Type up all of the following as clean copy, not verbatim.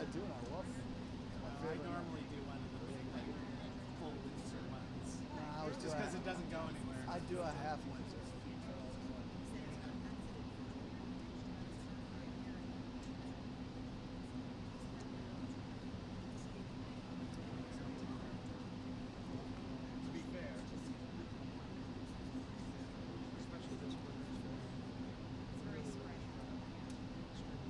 I do, and I love it. I normally do one of the big, like, full Windsor ones. Nah, I always do Just because it doesn't go anywhere. I do a half Windsor. To be fair, especially this one. It's very spray. So it's,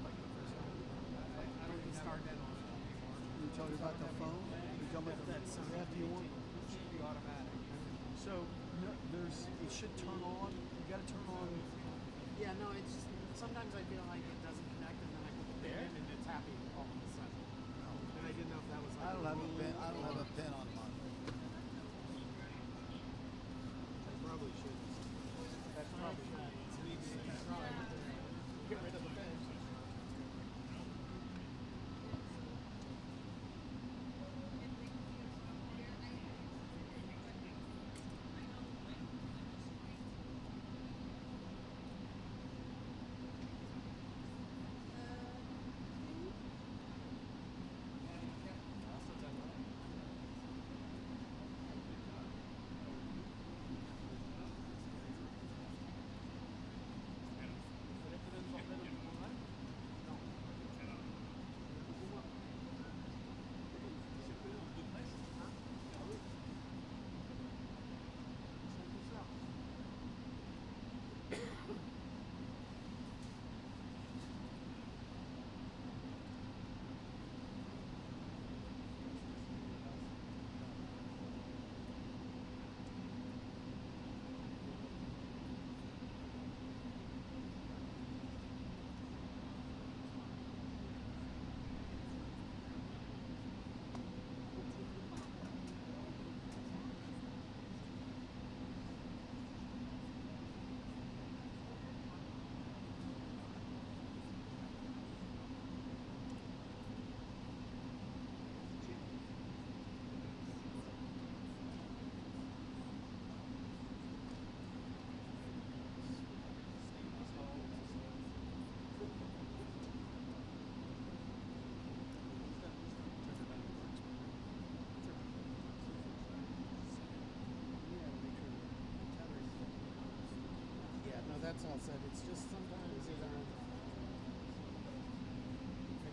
but You told me about the phone? You told me about That Sony after you want. it should be automatic. So no, it should turn on. You got to turn on. Yeah, no, it's just, sometimes I feel like it doesn't connect and then I put the pin in and it's happy all of a sudden. And I didn't know if that was like I don't have a rule pin. I don't have or- a pin on mine. I probably should. That's probably get rid of the pin. That's all said. It's just sometimes it. I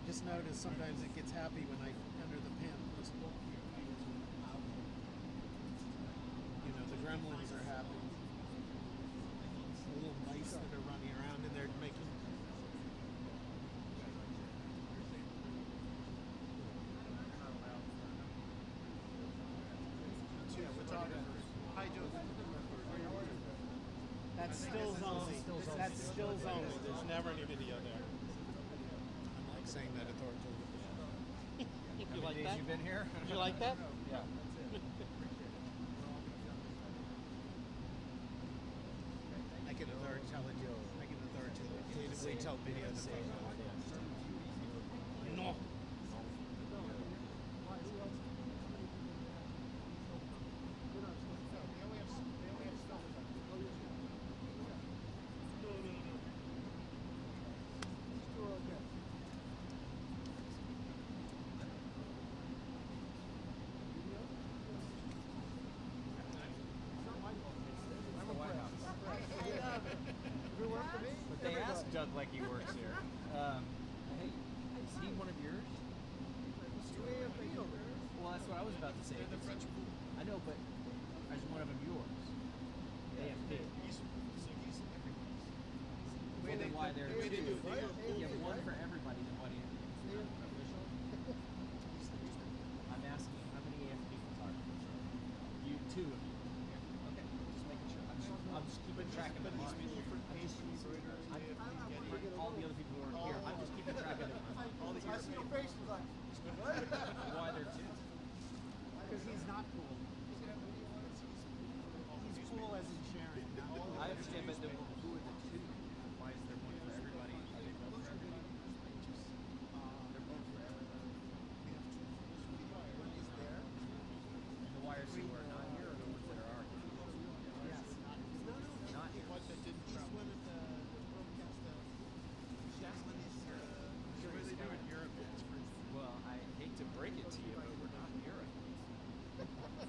just noticed sometimes it gets happy when I enter the pin. You know, the gremlins are happy. The little mice that are running around and they're making. Yeah, we're talking. Hi, Joe. That's stills only. That's stills only. There's never any video there. I like saying that authoritatively. You like that? You've been here? You like that? Yeah. I can authoritatively tell video the photo. No. But they asked Doug like he works here. Hey, is he one of yours? Well, that's what I was about to say. I know, but is one of them yours? AFP. Well, then why there? You have one for everybody. Then why do you? Official? I'm asking how many AFP photographers are there? You, two of you. Okay, just making sure. I'm just keeping track of them. All the other people who aren't here. I'm just keeping track of them. All the years. Why they're two? Because he's not cool. He's cool as in sharing. I understand, but then who are the two? Why is there one for everybody? Are they both for everybody? They're both for everybody. And the wires who are not here are the ones that are here. Yes. Not here. He's one of the broadcast they do in Europe. Well, I hate to break it to you, but we're not in Europe.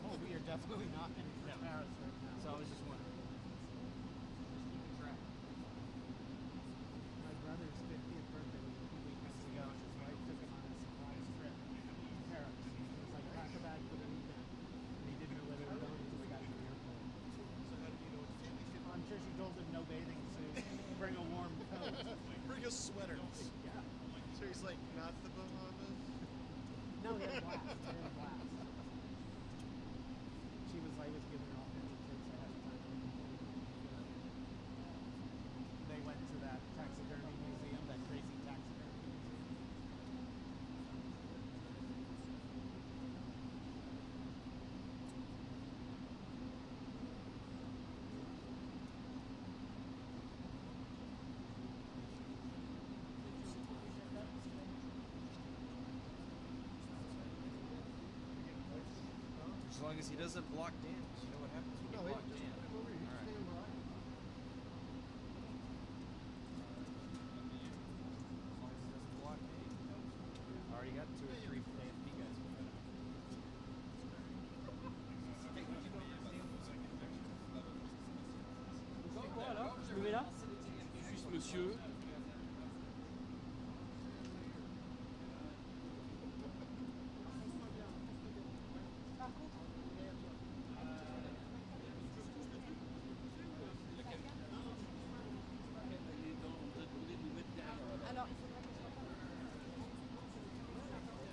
Oh, we are definitely not in Paris right now. So I was just wondering. Just keeping track. My brother's 50th birthday was a few weekends ago, and his wife took him on a surprise trip to Paris. It was like pack a bag for the weekend, and he didn't know where they were going until they got to the airport. So how did you know it's family? I'm sure she told him no bathing suit, bring a warm coat. Bring a sweater. Yeah. So he's like, not the Bahamas? No, they're glass. They're glass. She was like, was giving her all kinds of tips ahead of time. They went to that taxidermy museum, that crazy taxidermy museum. As long as he doesn't block Dan, 'cause you know what happens when you block Dan. All right. As long as he doesn't block me. I already got 2 or 3 AFP guys. Celui-là Juste monsieur. Alors, Tu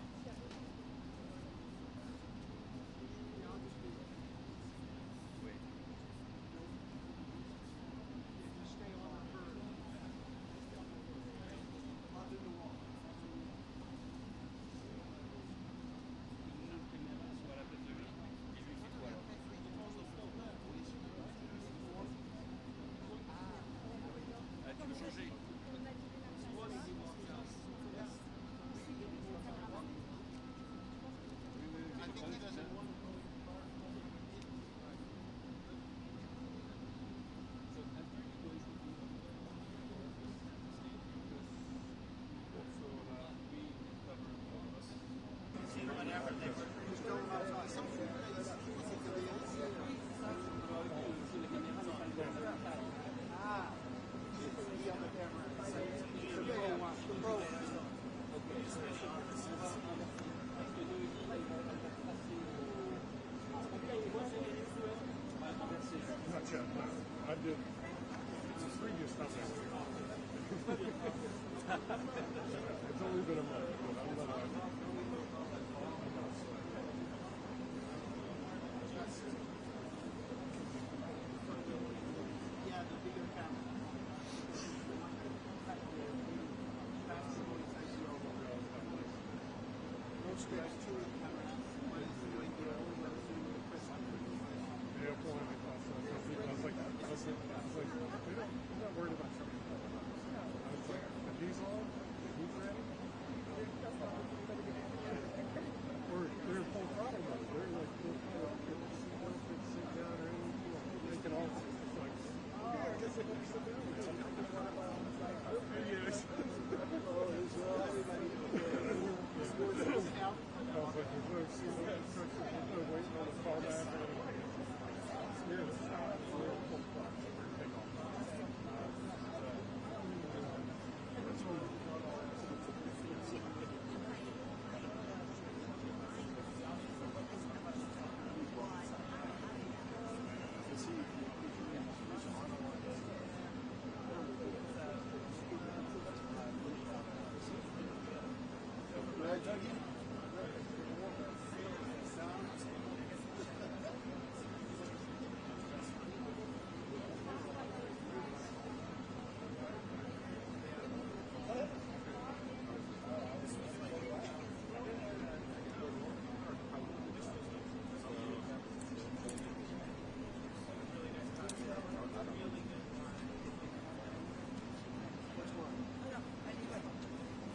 veux changer Not yet. I did. It's a previous time. It's only been a month, but I'm not. Airport, I was like, I'm not worried about something. I was like, if he's on, if he's ready, or they're full throttle mode. They're like, sit down or anything. They can all, it's like, I guess they can sit down. Yes. I was like, there's no instructions, there's no waiting on the callback.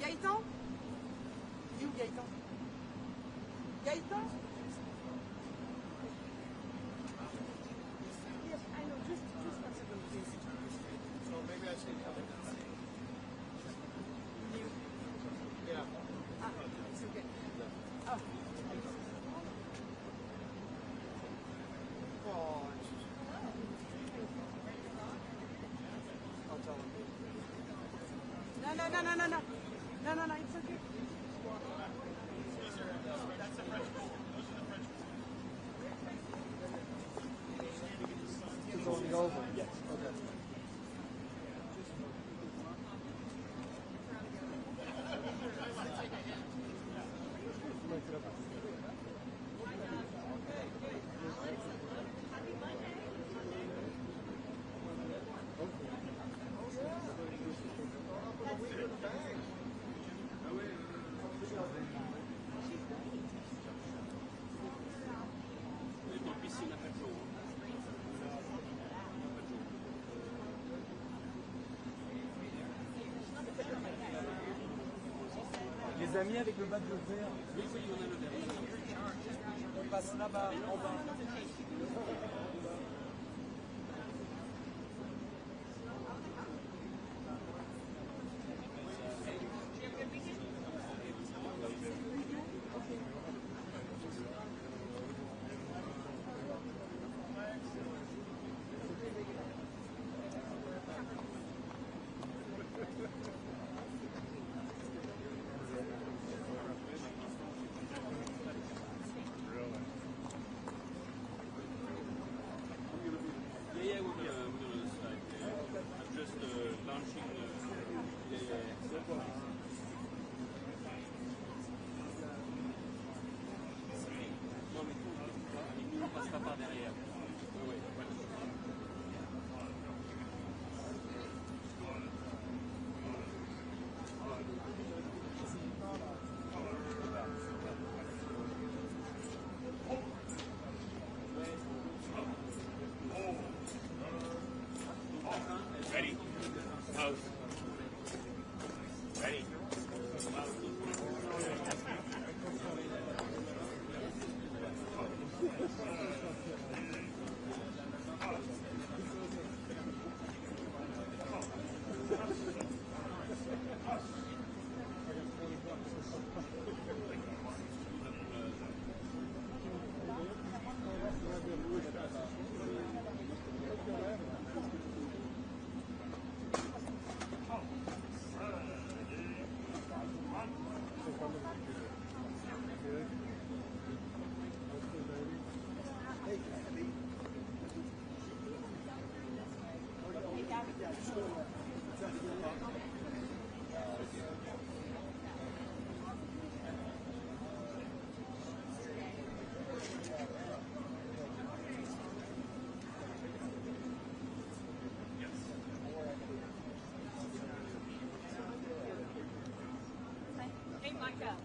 Gaëtan? You Gaëtan? Gaëtan? Yes, I know. Just 1 second, please. So maybe I should come in. You? Yeah. It's okay. Oh. Oh, I'll tell him. No, it's okay. It's going over. Yes. Okay. Les amis avec le badge vert. Oui, on a le vert. On passe là-bas, en bas. Ready? Pose. Ready? Hey, Micah.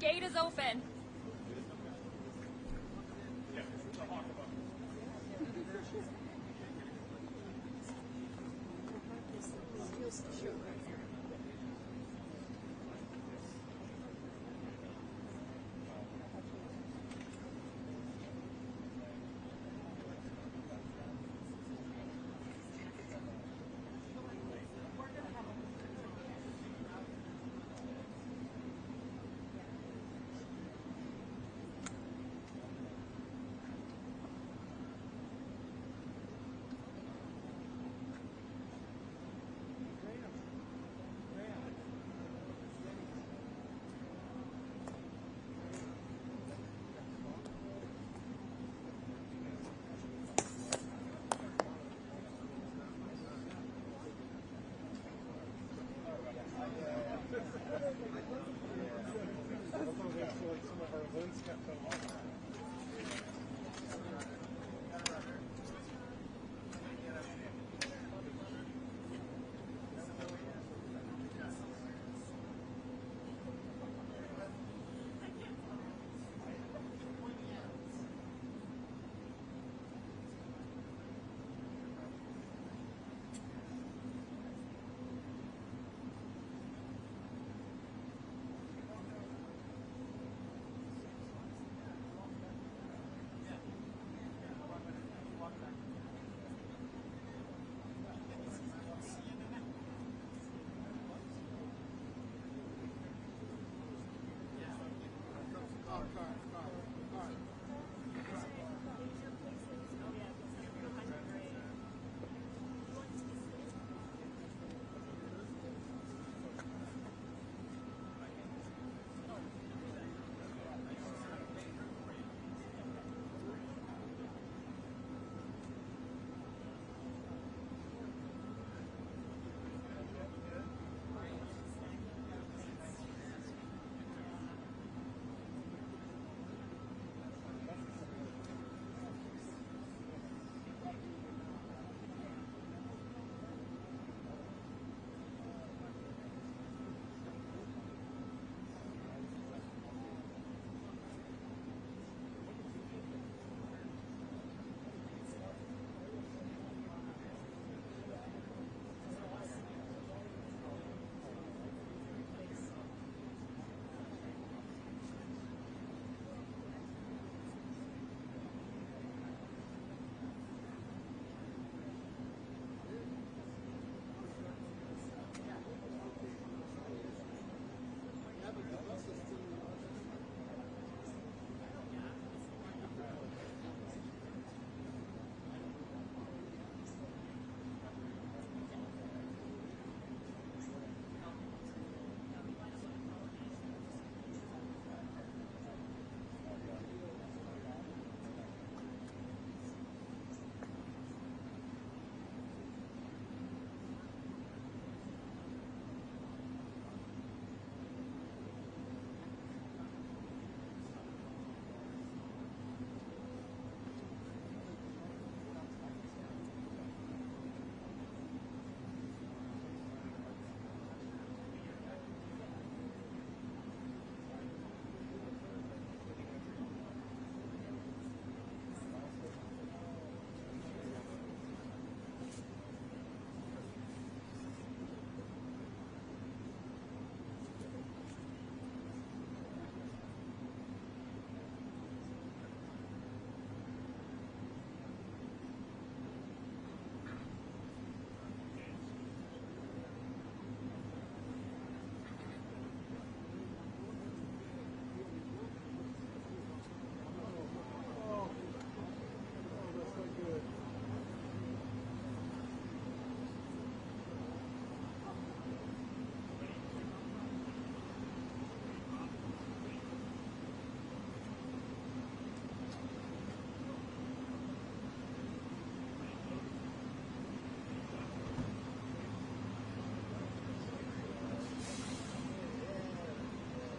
Gate is open.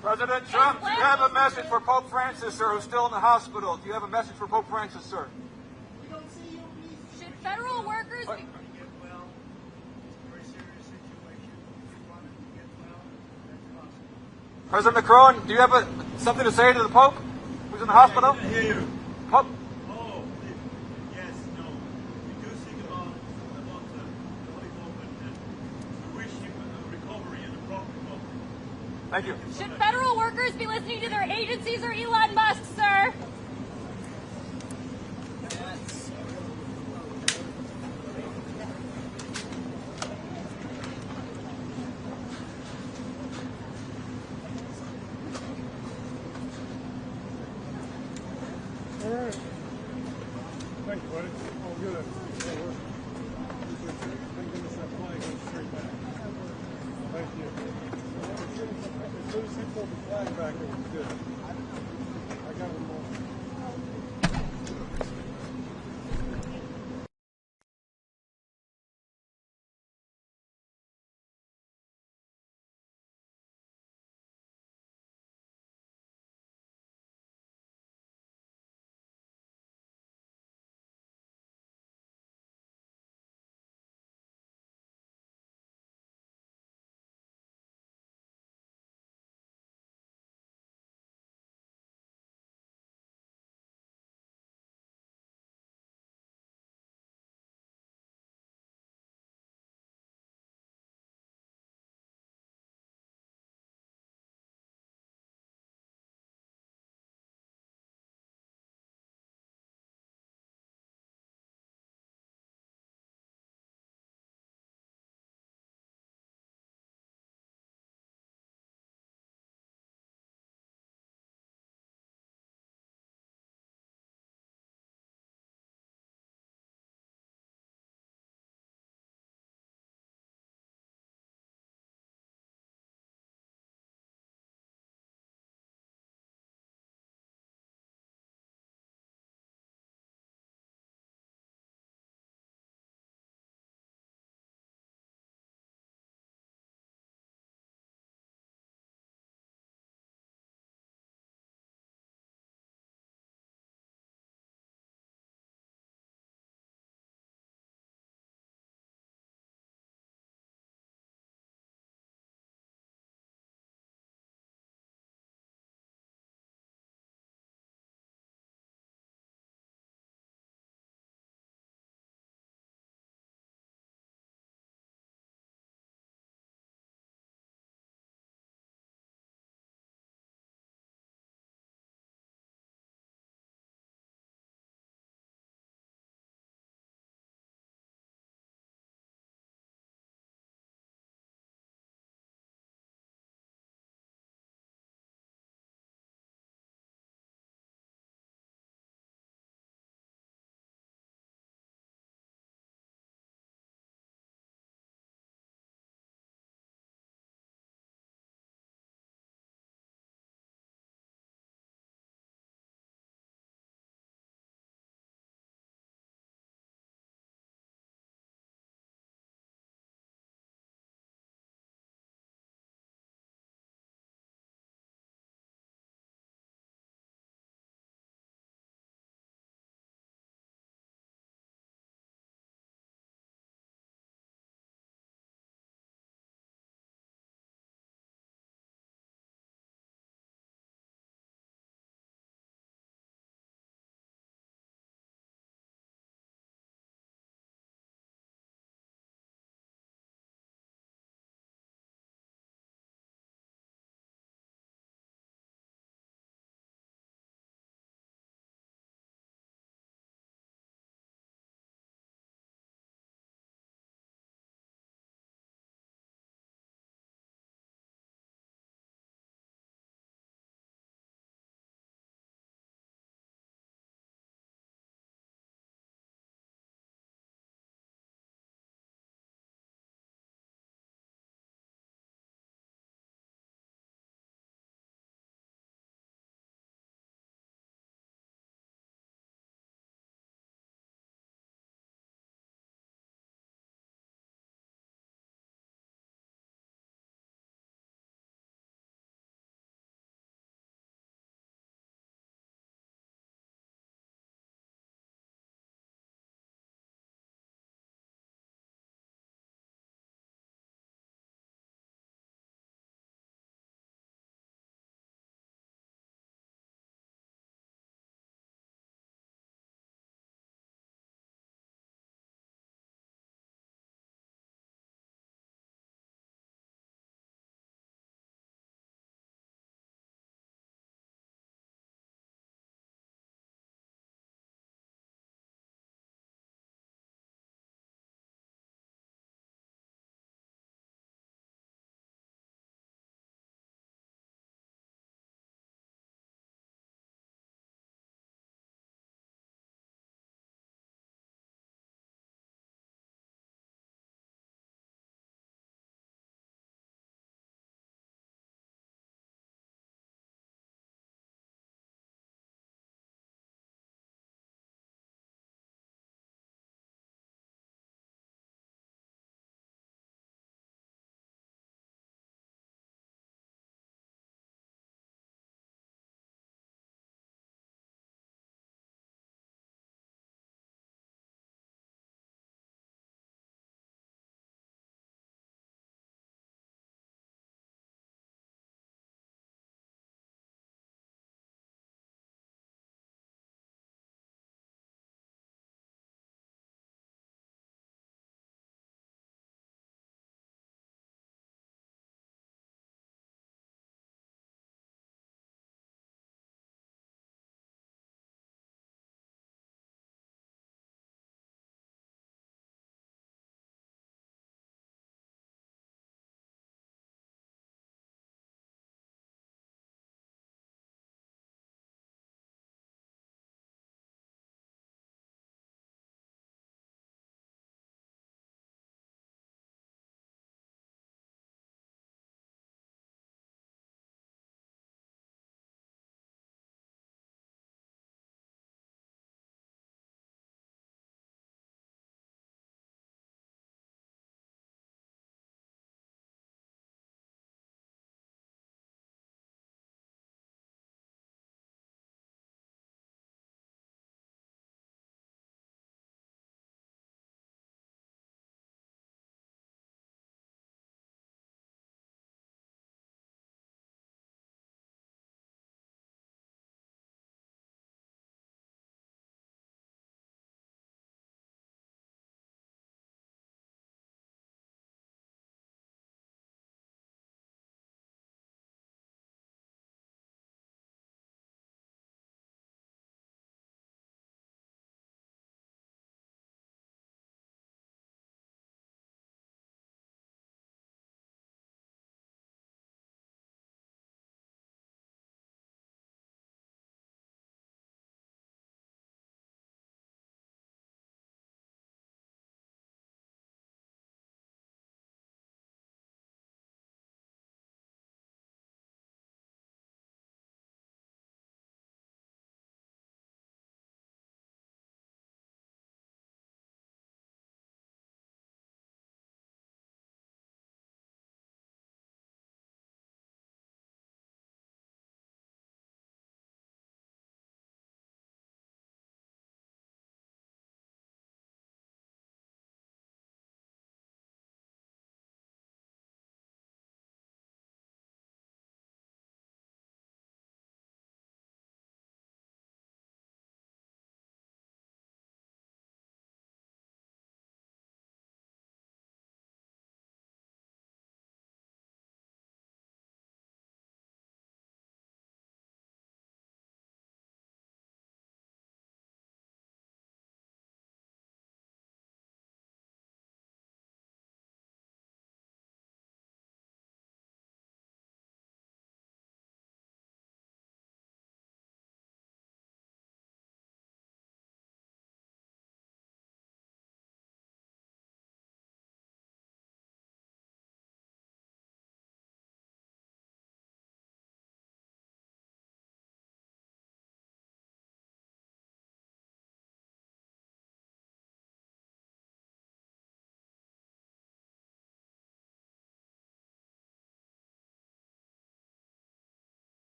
President Trump, do you have a message for Pope Francis, sir, who's still in the hospital? Do you have a message for Pope Francis, sir? Should federal workers be... President Macron, do you have something to say to the Pope, who's in the hospital? I hear you. Pope? Oh, yes, no. We do think about the Holy Pope and we wish him a recovery and a prompt recovery. Thank you. Should federal workers be listening to their agencies or Elon Musk, sir? All right. Thank you, buddy. All good. Thank goodness that flag went straight back. Thank you. As soon as he pulled the flag back, it was good. I got him more.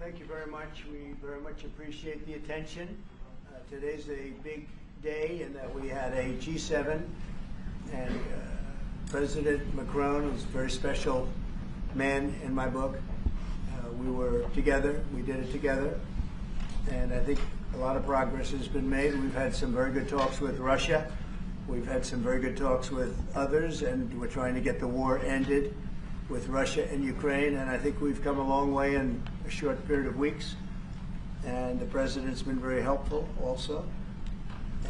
Thank you very much. We very much appreciate the attention. Today's a big day in that we had a G7 and President Macron is a very special man in my book. We were together, we did it together, and I think a lot of progress has been made. We've had some very good talks with Russia. We've had some very good talks with others, and we're trying to get the war ended with Russia and Ukraine, and I think we've come a long way in a short period of weeks. And the president's been very helpful also.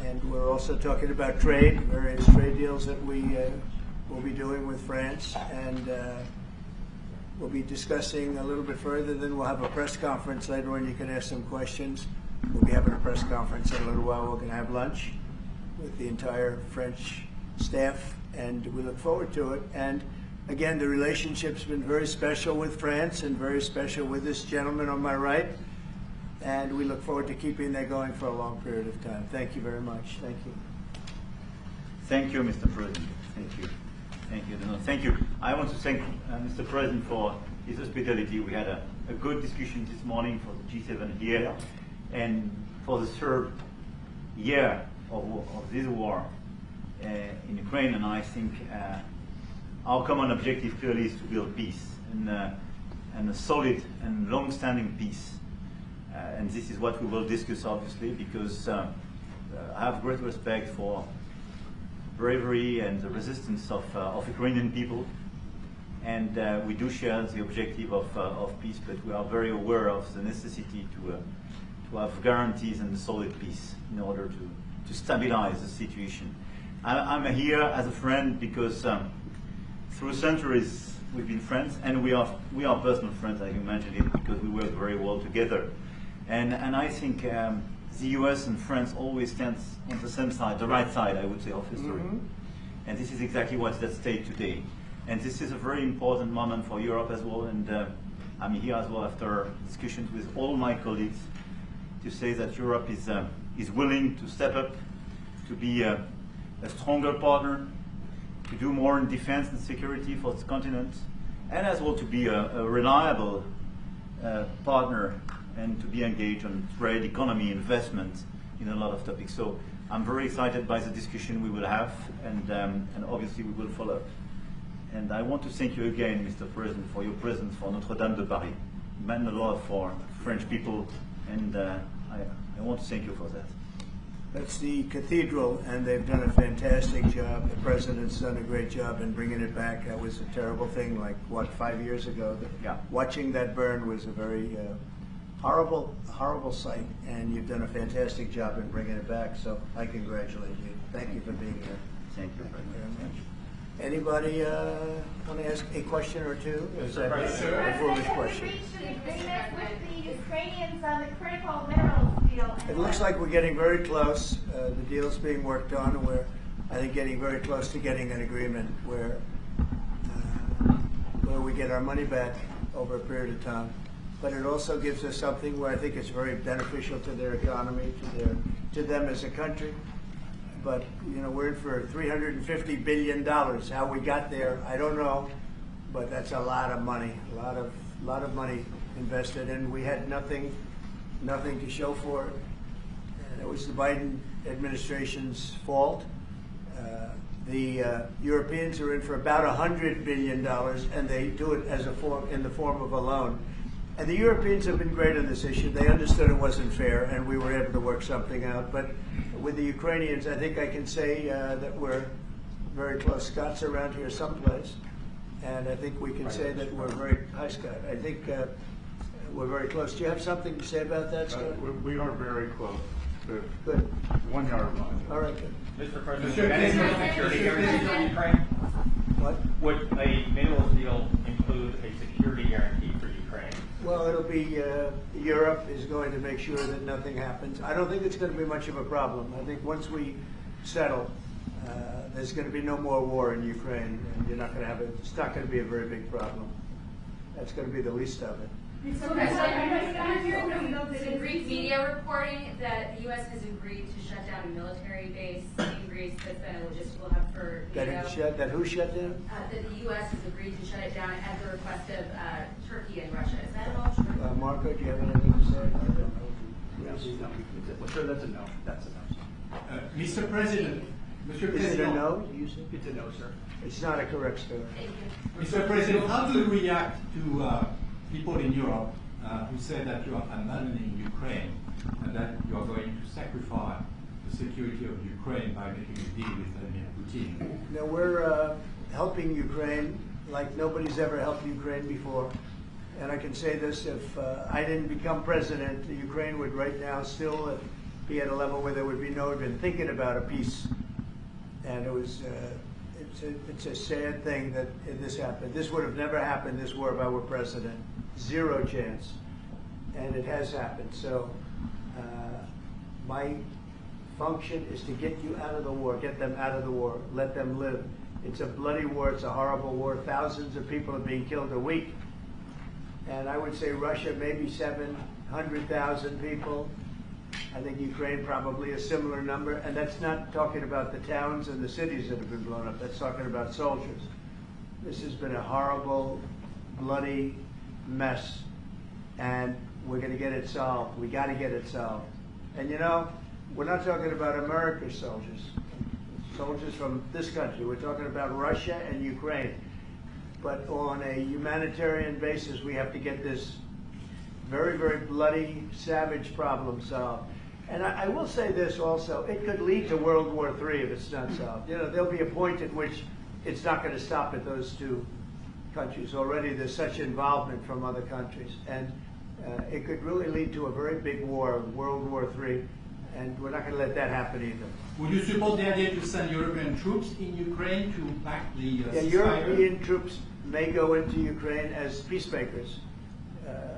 And we're also talking about trade, various trade deals that we will be doing with France, and we'll be discussing a little bit further. Then we'll have a press conference later on. You can ask some questions. We'll be having a press conference in a little while. We're going to have lunch with the entire French staff, and we look forward to it. And again, the relationship's been very special with France and very special with this gentleman on my right. And we look forward to keeping that going for a long period of time. Thank you very much. Thank you. Thank you, Mr. President. Thank you. Thank you. No, thank you. I want to thank Mr. President for his hospitality. We had a good discussion this morning for the G7 here. And for the third year of this war in Ukraine, and I think our common objective clearly is to build peace, and a solid and long-standing peace. And this is what we will discuss, obviously, because I have great respect for bravery and the resistance of Ukrainian people, and we do share the objective of peace, but we are very aware of the necessity to have guarantees and solid peace in order to stabilize the situation. I'm here as a friend because through centuries we've been friends, and we are personal friends, like you mentioned it, because we work very well together. And I think the US and France always stands on the same side, the right side, I would say, of history. Mm-hmm. And this is exactly what's at stake today. And this is a very important moment for Europe as well. And I'm here as well after discussions with all my colleagues to say that Europe is willing to step up, to be a stronger partner, to do more in defense and security for the continent, and as well to be a reliable partner and to be engaged on trade, economy, investment in a lot of topics. So I'm very excited by the discussion we will have, and obviously we will follow up. And I want to thank you again, Mr. President, for your presence for Notre-Dame de Paris. It meant a lot for French people, and I want to thank you for that. That's the cathedral, and they've done a fantastic job. The president's done a great job in bringing it back. That was a terrible thing, like, what, 5 years ago? Yeah. Watching that burn was a very horrible sight, and you've done a fantastic job in bringing it back, so I congratulate you. Thank you for being here. Thank you very much. Anybody want to ask a question or two? Is that a foolish question? Reached an agreement with the Ukrainians on the critical minerals deal. It looks like we're getting very close. The deal's being worked on, and we're, I think, getting very close to getting an agreement where we get our money back over a period of time. But it also gives us something where I think it's very beneficial to their economy, to them as a country. But, you know, we're in for $350 billion. How we got there, I don't know, but that's a lot of money, a lot of money invested, and we had nothing to show for it. And it was the Biden administration's fault. The Europeans are in for about $100 billion, and they do it as in the form of a loan. And the Europeans have been great on this issue. They understood it wasn't fair, and we were able to work something out. But with the Ukrainians, I think I can say that we're very close. Scott's around here someplace, and I think we can say that we're very, hi Scott, I think we're very close. Do you have something to say about that, Scott? We are very close. Good. 1 yard line. All right, good. Mr. President, security guarantee for Ukraine? What? Would a minerals deal include a security guarantee for Ukraine? Well, it'll be, Europe is going to make sure that nothing happens. I don't think it's going to be much of a problem. I think once we settle, there's going to be no more war in Ukraine, and you're not going to have it. It's not going to be a very big problem. That's going to be the least of it. Okay, so I hear from the Greek media reporting that the U.S. has agreed to shut down a military base in Greece that's been a logistical hub for NATO. That who shut down? That the U.S. has agreed to shut it down at the request of Turkey and Russia. Is that all true? Marco, do you have anything to say? Well, sure, that's a no. That's a no. Mr. President, Is it a no? It's a no, sir. It's not a correct story. Thank you. Mr. President, how do you react to people in Europe who say that you are abandoning Ukraine and that you are going to sacrifice the security of Ukraine by making a deal with Vladimir Putin? Now we're helping Ukraine like nobody's ever helped Ukraine before. And I can say this, if I didn't become president, Ukraine would right now still be at a level where there would be no even thinking about a peace. And it was, it's a sad thing that this happened. This would have never happened, this war, if I were president. Zero chance. And it has happened. So my function is to get you out of the war, get them out of the war, let them live. It's a bloody war, it's a horrible war. Thousands of people are being killed a week. And I would say Russia, maybe 700,000 people. I think Ukraine probably a similar number. And that's not talking about the towns and the cities that have been blown up. That's talking about soldiers. This has been a horrible, bloody mess. And we're going to get it solved. We got to get it solved. And you know, we're not talking about America's soldiers. Soldiers from this country. We're talking about Russia and Ukraine. But on a humanitarian basis, we have to get this very, very bloody, savage problem solved. And I will say this also, it could lead to World War III if it's not solved. You know, there'll be a point at which it's not going to stop at those two countries. Already there's such involvement from other countries. And it could really lead to a very big war, World War III. And we're not going to let that happen either. Would you support the idea to send European troops in Ukraine to back the ceasefire? European troops may go into Ukraine as peacemakers.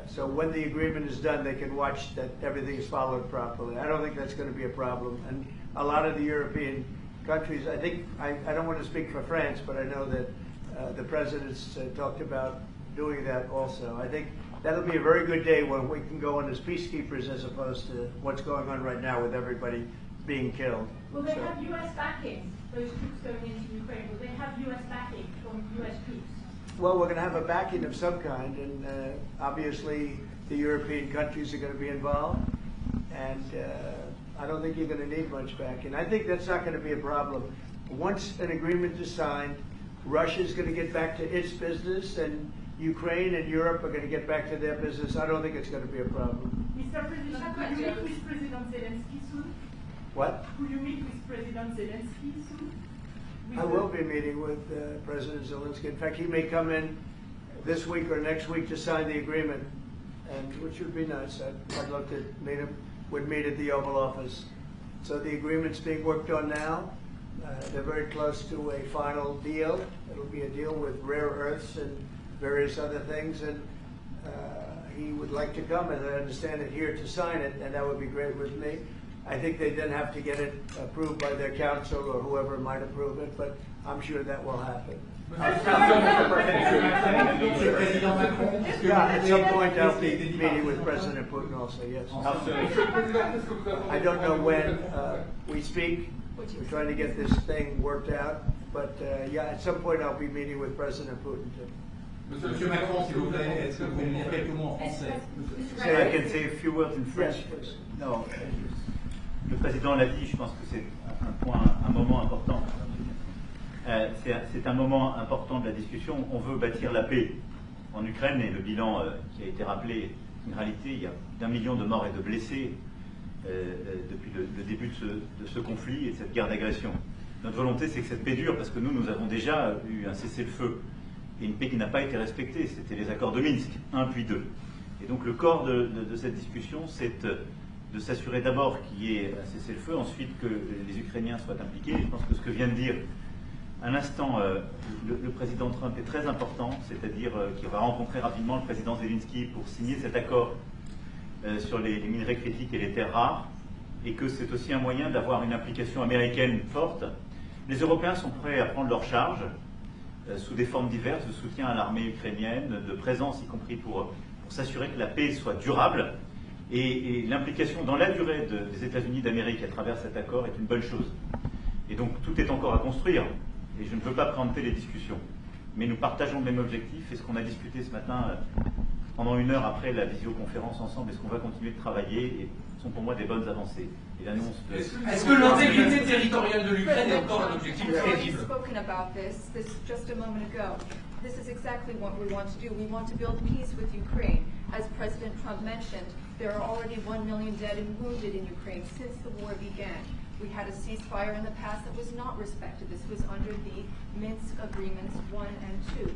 So when the agreement is done, they can watch that everything is followed properly. I don't think that's going to be a problem. And a lot of the European countries, I think, I don't want to speak for France, but I know that the president's talked about doing that also. I think that'll be a very good day when we can go in as peacekeepers as opposed to what's going on right now with everybody being killed. Will they have U.S. backing, those troops going into Ukraine? Will they have U.S. backing from U.S. troops? Well, we're going to have a backing of some kind, and obviously the European countries are going to be involved, and I don't think you're going to need much backing. I think that's not going to be a problem. Once an agreement is signed, Russia's going to get back to its business, and Ukraine and Europe are going to get back to their business. I don't think it's going to be a problem. Mr. President, will you meet with President Zelensky soon? What? Will you meet with President Zelensky soon? I will be meeting with President Zelensky. In fact, he may come in this week or next week to sign the agreement, and which would be nice. I'd love to meet him. Would meet at the Oval Office. So the agreement's being worked on now. They're very close to a final deal. It'll be a deal with rare earths and various other things, and he would like to come, as I understand it, here to sign it, and that would be great with me. I think they then have to get it approved by their council or whoever might approve it, but I'm sure that will happen. Yeah, at some point I'll be meeting with President Putin also, yes. I don't know when we speak. We're trying to get this thing worked out, but yeah, at some point I'll be meeting with President Putin too. Monsieur Macron, s'il vous plaît, est-ce que vous pouvez me dire quelques mots en français? I can say a few words in French. Yes, No, le président l'a dit, je pense que c'est un moment important. C'est un moment important de la discussion. On veut bâtir la paix en Ukraine et le bilan qui a été rappelé, une réalité, il y a d'1 million de morts et de blessés depuis le début de ce conflit et de cette guerre d'agression. Notre volonté, c'est que cette paix dure, parce que nous avons déjà eu un cessez-le-feu et une paix qui n'a pas été respectée. C'était les accords de Minsk, 1 puis 2. Et donc le corps de cette discussion, c'est de s'assurer d'abord qu'il y ait un cessez-le-feu, ensuite que les Ukrainiens soient impliqués. Je pense que ce que vient de dire un instant le président Trump est très important, c'est-à-dire qu'il va rencontrer rapidement le président Zelensky pour signer cet accord sur les minerais critiques et les terres rares, et que c'est aussi un moyen d'avoir une implication américaine forte. Les Européens sont prêts à prendre leur charge sous des formes diverses de soutien à l'armée ukrainienne, de présence, y compris pour pour s'assurer que la paix soit durable. Et l'implication dans la durée des États-Unis d'Amérique à travers cet accord est une bonne chose. Et donc tout est encore à construire. Et je ne veux pas préempter les discussions. Mais nous partageons le même objectif. Et ce qu'on a discuté ce matin, pendant 1 heure après la visioconférence ensemble, est-ce qu'on va continuer de travailler, et sont pour moi des bonnes avancées. Et l'annonce de... Est-ce que l'intégrité territoriale de l'Ukraine est encore un objectif crédible? Spoken about this just a moment ago. This is exactly what we want to do. We want to build peace with Ukraine. As President Trump mentioned, there are already 1 million dead and wounded in Ukraine since the war began. We had a ceasefire in the past that was not respected. This was under the Minsk Agreements 1 and 2.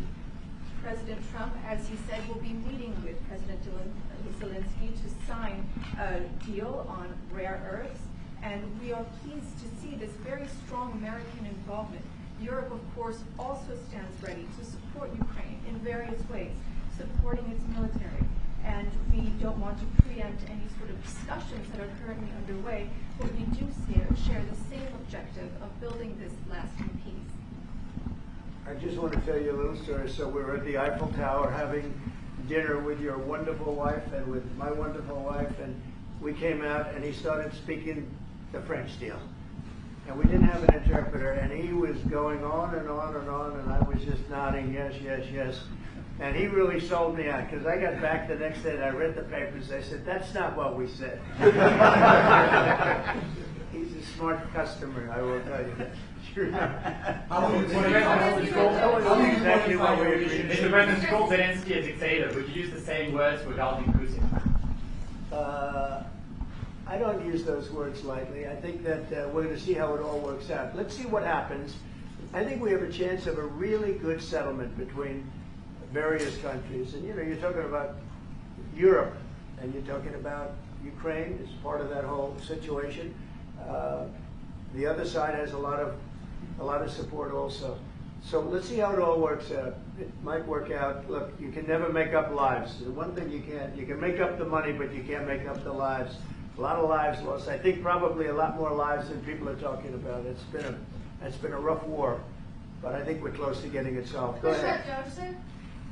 President Trump, as he said, will be meeting with President Zelensky to sign a deal on rare earths, and we are pleased to see this very strong American involvement. Europe, of course, also stands ready to support Ukraine in various ways, supporting its military. And we don't want to preempt any sort of discussions that are currently underway, but we do share the same objective of building this lasting peace. I just want to tell you a little story. So we were at the Eiffel Tower having dinner with your wonderful wife and with my wonderful wife, and we came out and he started speaking the French deal. And we didn't have an interpreter, and he was going on and on and on, and I was just nodding, yes, yes, yes. And he really sold me out, because I got back the next day and I read the papers. I said, that's not what we said. He's a smart customer, I will tell you that. Exactly what we agreed. Mr. President, you called Zelensky a dictator. Would you use the same words regarding Putin? I don't use those words lightly. I think that we're going to see how it all works out. Let's see what happens. I think we have a chance of a really good settlement between various countries. And, you know, you're talking about Europe, and you're talking about Ukraine as part of that whole situation. The other side has a lot of support also. So let's see how it all works out. It might work out. Look, you can never make up lives. The one thing you can make up the money, but you can't make up the lives. A lot of lives lost. I think probably a lot more lives than people are talking about. It's been a rough war, but I think we're close to getting it solved. Go ahead.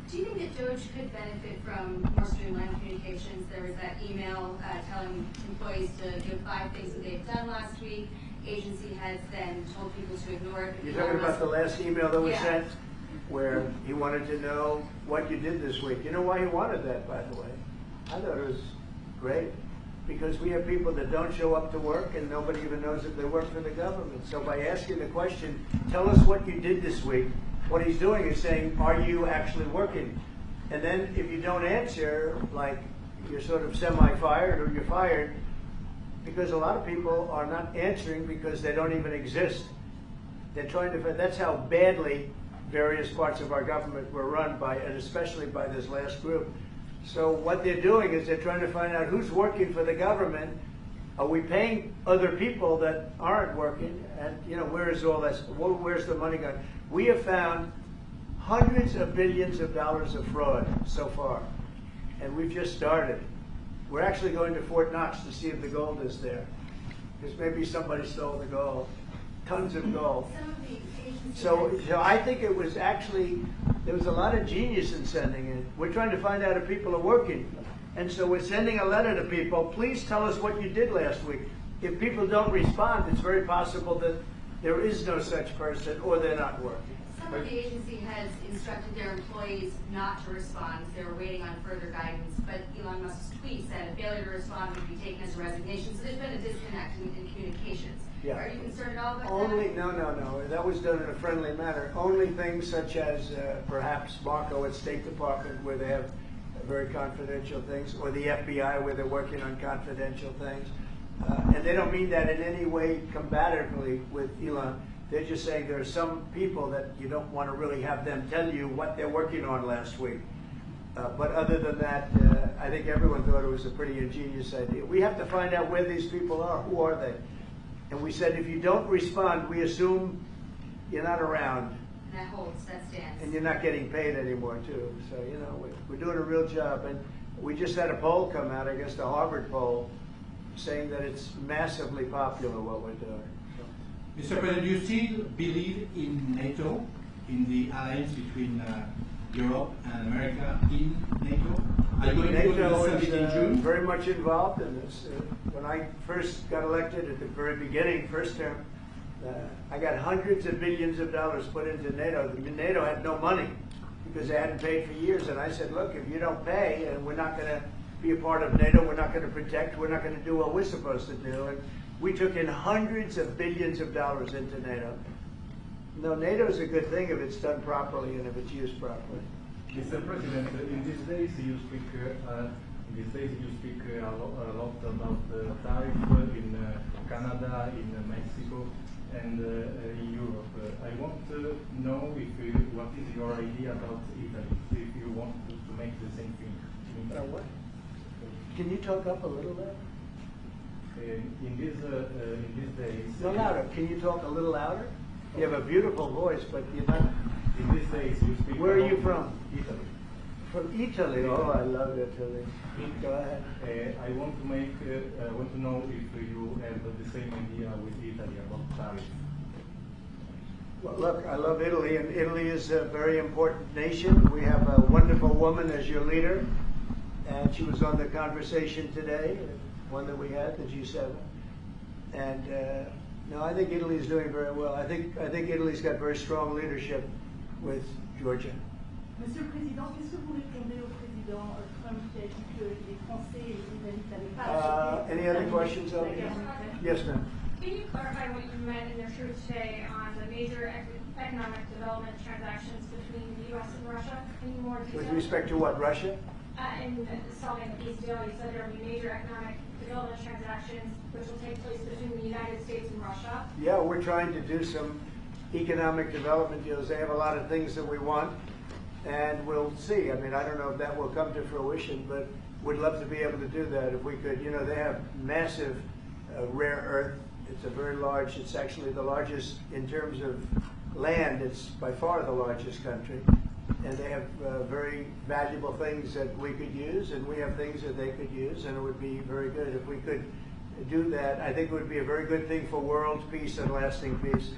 Do you think that DOGE could benefit from more streamlined communications? There was that email telling employees to give 5 things that they've done last week. Agency heads then told people to ignore it. You're talking about the last email that was sent, where he wanted to know what you did this week. You know why he wanted that, by the way? I thought it was great, because we have people that don't show up to work and nobody even knows if they work for the government. So by asking the question, tell us what you did this week, what he's doing is saying, are you actually working? And then if you don't answer, like you're sort of semi-fired or you're fired, because a lot of people are not answering because they don't even exist. They're trying to, that's how badly various parts of our government were run by, and especially by this last group. So what they're doing is they're trying to find out who's working for the government. Are we paying other people that aren't working? And, you know, where is all this? Where's the money going? We have found hundreds of billions of dollars of fraud so far, and we've just started. We're actually going to Fort Knox to see if the gold is there, because maybe somebody stole the gold. Tons of gold. So I think it was actually, there was a lot of genius in sending it. We're trying to find out if people are working. And so we're sending a letter to people, please tell us what you did last week. If people don't respond, it's very possible that there is no such person or they're not working. Some of the agency has instructed their employees not to respond. They were waiting on further guidance, but Elon Musk's tweet said a failure to respond would be taken as a resignation. So there's been a disconnect in communications. Yeah. Are you concerned at all about that? No. That was done in a friendly manner. Only things such as perhaps Marco at State Department, where they have very confidential things, or the FBI, where they're working on confidential things. And they don't mean that in any way combatively with Elon. They're just saying there are some people that you don't want to really have them tell you what they're working on last week. But other than that, I think everyone thought it was a pretty ingenious idea. We have to find out where these people are. Who are they? And we said, if you don't respond, we assume you're not around. And that holds, that stands. And you're not getting paid anymore, too. So, you know, we're doing a real job. And we just had a poll come out, I guess the Harvard poll, saying that it's massively popular what we're doing. Mr. President, do you still believe in NATO, in the alliance between Europe and America in NATO? Are you going to go to the NATO summit in is June? very much involved in this. When I first got elected at the very beginning, first term, I got hundreds of billions of dollars put into NATO. NATO had no money because they hadn't paid for years. And I said, look, if you don't pay, and we're not going to be a part of NATO, we're not going to protect, we're not going to do what we're supposed to do. And we took in hundreds of billions of dollars into NATO. No, NATO is a good thing if it's done properly and if it's used properly. Mr. President, in these days you speak a lot about tariff in Canada, in Mexico, and in Europe. I want to know what is your idea about Italy, if you want to make the same thing. What? Can you talk up a little bit? In these days. No, louder. Can you talk a little louder? You have a beautiful voice, but you're not. In these days you speak. Where are you from? Italy. From Italy. Oh, I love Italy. Go ahead. I want to know if you have the same idea with Italy about tariffs. Well, look, I love Italy, and Italy is a very important nation. We have a wonderful woman as your leader, and she was on the conversation today, one that we had, the G7. And no, I think Italy is doing very well. I think Italy's got very strong leadership with Georgia. Monsieur le Président, qu'est-ce que vous répondez au président Trump qui a dit que les Français et les Britanniques n'avaient pas Any other questions? Yes, ma'am. Can you clarify what you meant in your truth today on the major economic development transactions between the U.S. and Russia? In more detail? With respect to what, Russia? In solving the peace deal, you said there will be major economic development transactions which will take place between the United States and Russia. Yeah, we're trying to do some economic development deals. They have a lot of things that we want, and we'll see. I mean, I don't know if that will come to fruition, but we'd love to be able to do that if we could. You know, they have massive rare earth. It's a very large, it's actually the largest in terms of land. It's by far the largest country. And they have very valuable things that we could use, and we have things that they could use, and it would be very good if we could do that. I think it would be a very good thing for world peace and lasting peace.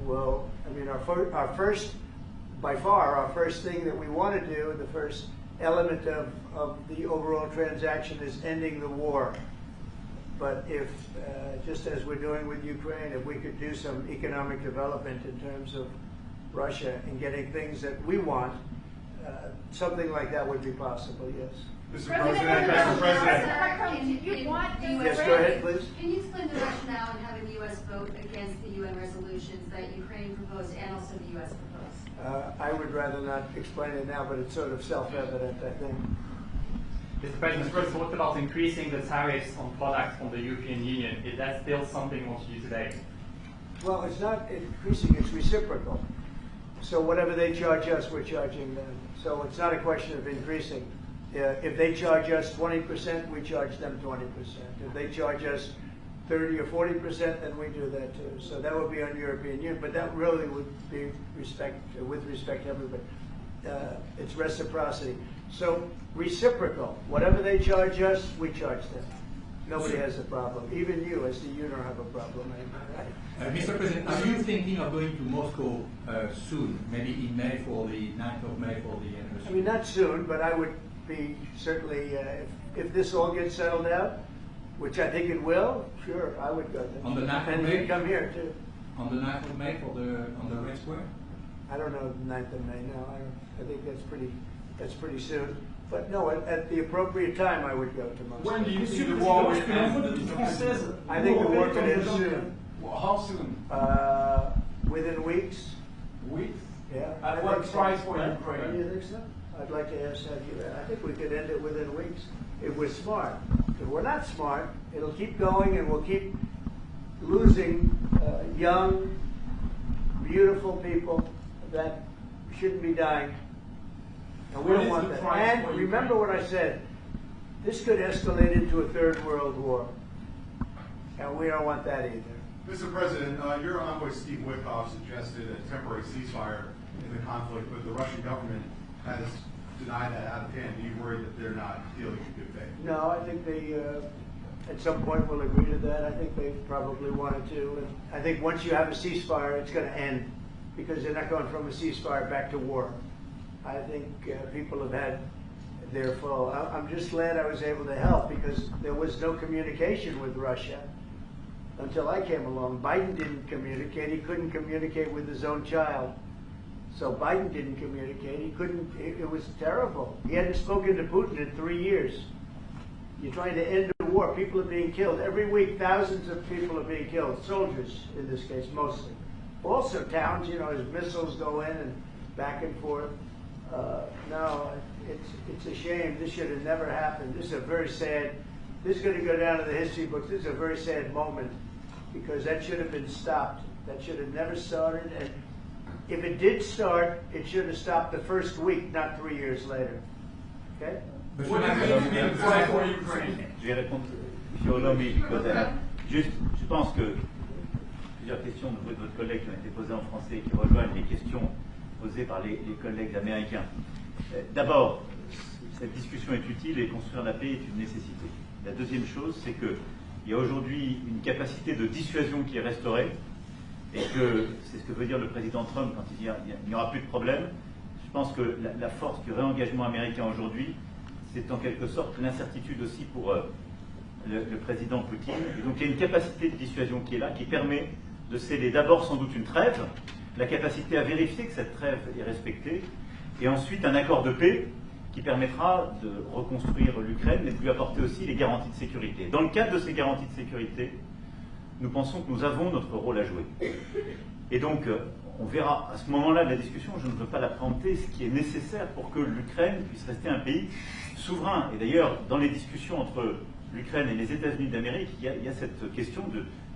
Well, I mean, our first, by far, our first thing that we want to do, the first element of the overall transaction is ending the war. But if, just as we're doing with Ukraine, if we could do some economic development in terms of Russia and getting things that we want, something like that would be possible, yes. Mr. President, Yes, go ahead, please. Can you explain the rationale in having the U.S. vote against the UN resolutions that Ukraine proposed and also the U.S. proposed? I would rather not explain it now, but it's sort of self-evident, I think. Mr. President, you talked about increasing the tariffs on products from the European Union. Is that still something you want to do today? Well, it's not increasing, it's reciprocal. So whatever they charge us, we're charging them. So it's not a question of increasing. If they charge us 20%, we charge them 20%. If they charge us 30 or 40%, then we do that too. So that would be on European Union, but that really would be with respect to everybody. It's reciprocity. So reciprocal. Whatever they charge us, we charge them. Nobody has a problem. Even you, as the you don't have a problem. Right? Mr. President, are you thinking of going to Moscow soon? Maybe in May for the 9th of May for the anniversary? I mean, not soon, but I would be certainly, if this all gets settled out, which I think it will, sure, I would go there. On the 9th of and May? you'd come here too. On the 9th of May on the Red Square? I don't know the 9th of May, no. I think that's pretty soon. But no, at the appropriate time I would go to Moscow. When do you think the war will end? I think the war could end soon. How soon? Within weeks. Weeks? Yeah. At what price for Ukraine? Do you think so? I'd like to ask you that. I think we could end it within weeks if we're smart. If we're not smart, it'll keep going and we'll keep losing young, beautiful people that shouldn't be dying. And we don't want that. And remember what I said, this could escalate into a third world war. And we don't want that either. Mr. President, your envoy Steve Witkoff suggested a temporary ceasefire in the conflict, but the Russian government has denied that out of hand. Do you worry that they're not dealing in good faith? No, I think they, at some point, will agree to that. I think they probably wanted to. And I think once you have a ceasefire, it's going to end because they're not going from a ceasefire back to war. I think people have had their foe. I'm just glad I was able to help because there was no communication with Russia until I came along. Biden didn't communicate. He couldn't communicate with his own child. So Biden didn't communicate. He couldn't. It was terrible. He hadn't spoken to Putin in 3 years. You're trying to end the war. People are being killed. Every week, thousands of people are being killed. Soldiers, in this case, mostly. Also towns, you know, as missiles go in and back and forth. No, it's a shame. This should have never happened. This is a very sad, this is going to go down in the history books. This is a very sad moment because that should have been stopped. That should have never started. And if it did start, it should have stopped the first week, not 3 years later. Okay? Je vais répondre sur Olombi. Juste, je pense que plusieurs questions de votre collègue qui ont été posées en français et qui rejoignent les questions posées par les collègues américains. D'abord, cette discussion est utile et construire la paix est une nécessité. La deuxième chose, c'est qu'il y a aujourd'hui une capacité de dissuasion qui est restaurée et que c'est ce que veut dire le président Trump quand il dit qu'il n'y aura plus de problème. Je pense que la force du réengagement américain aujourd'hui, c'est en quelque sorte l'incertitude aussi pour le président Poutine. Et donc il y a une capacité de dissuasion qui est là, qui permet de sceller d'abord sans doute une trêve, la capacité à vérifier que cette trêve est respectée, et ensuite un accord de paix qui permettra de reconstruire l'Ukraine, mais de lui apporter aussi les garanties de sécurité. Dans le cadre de ces garanties de sécurité, nous pensons que nous avons notre rôle à jouer. Et donc, on verra à ce moment-là de la discussion, je ne veux pas la préempter, ce qui est nécessaire pour que l'Ukraine puisse rester un pays souverain. Et d'ailleurs, dans les discussions entre l'Ukraine et les États-Unis d'Amérique, il y a cette question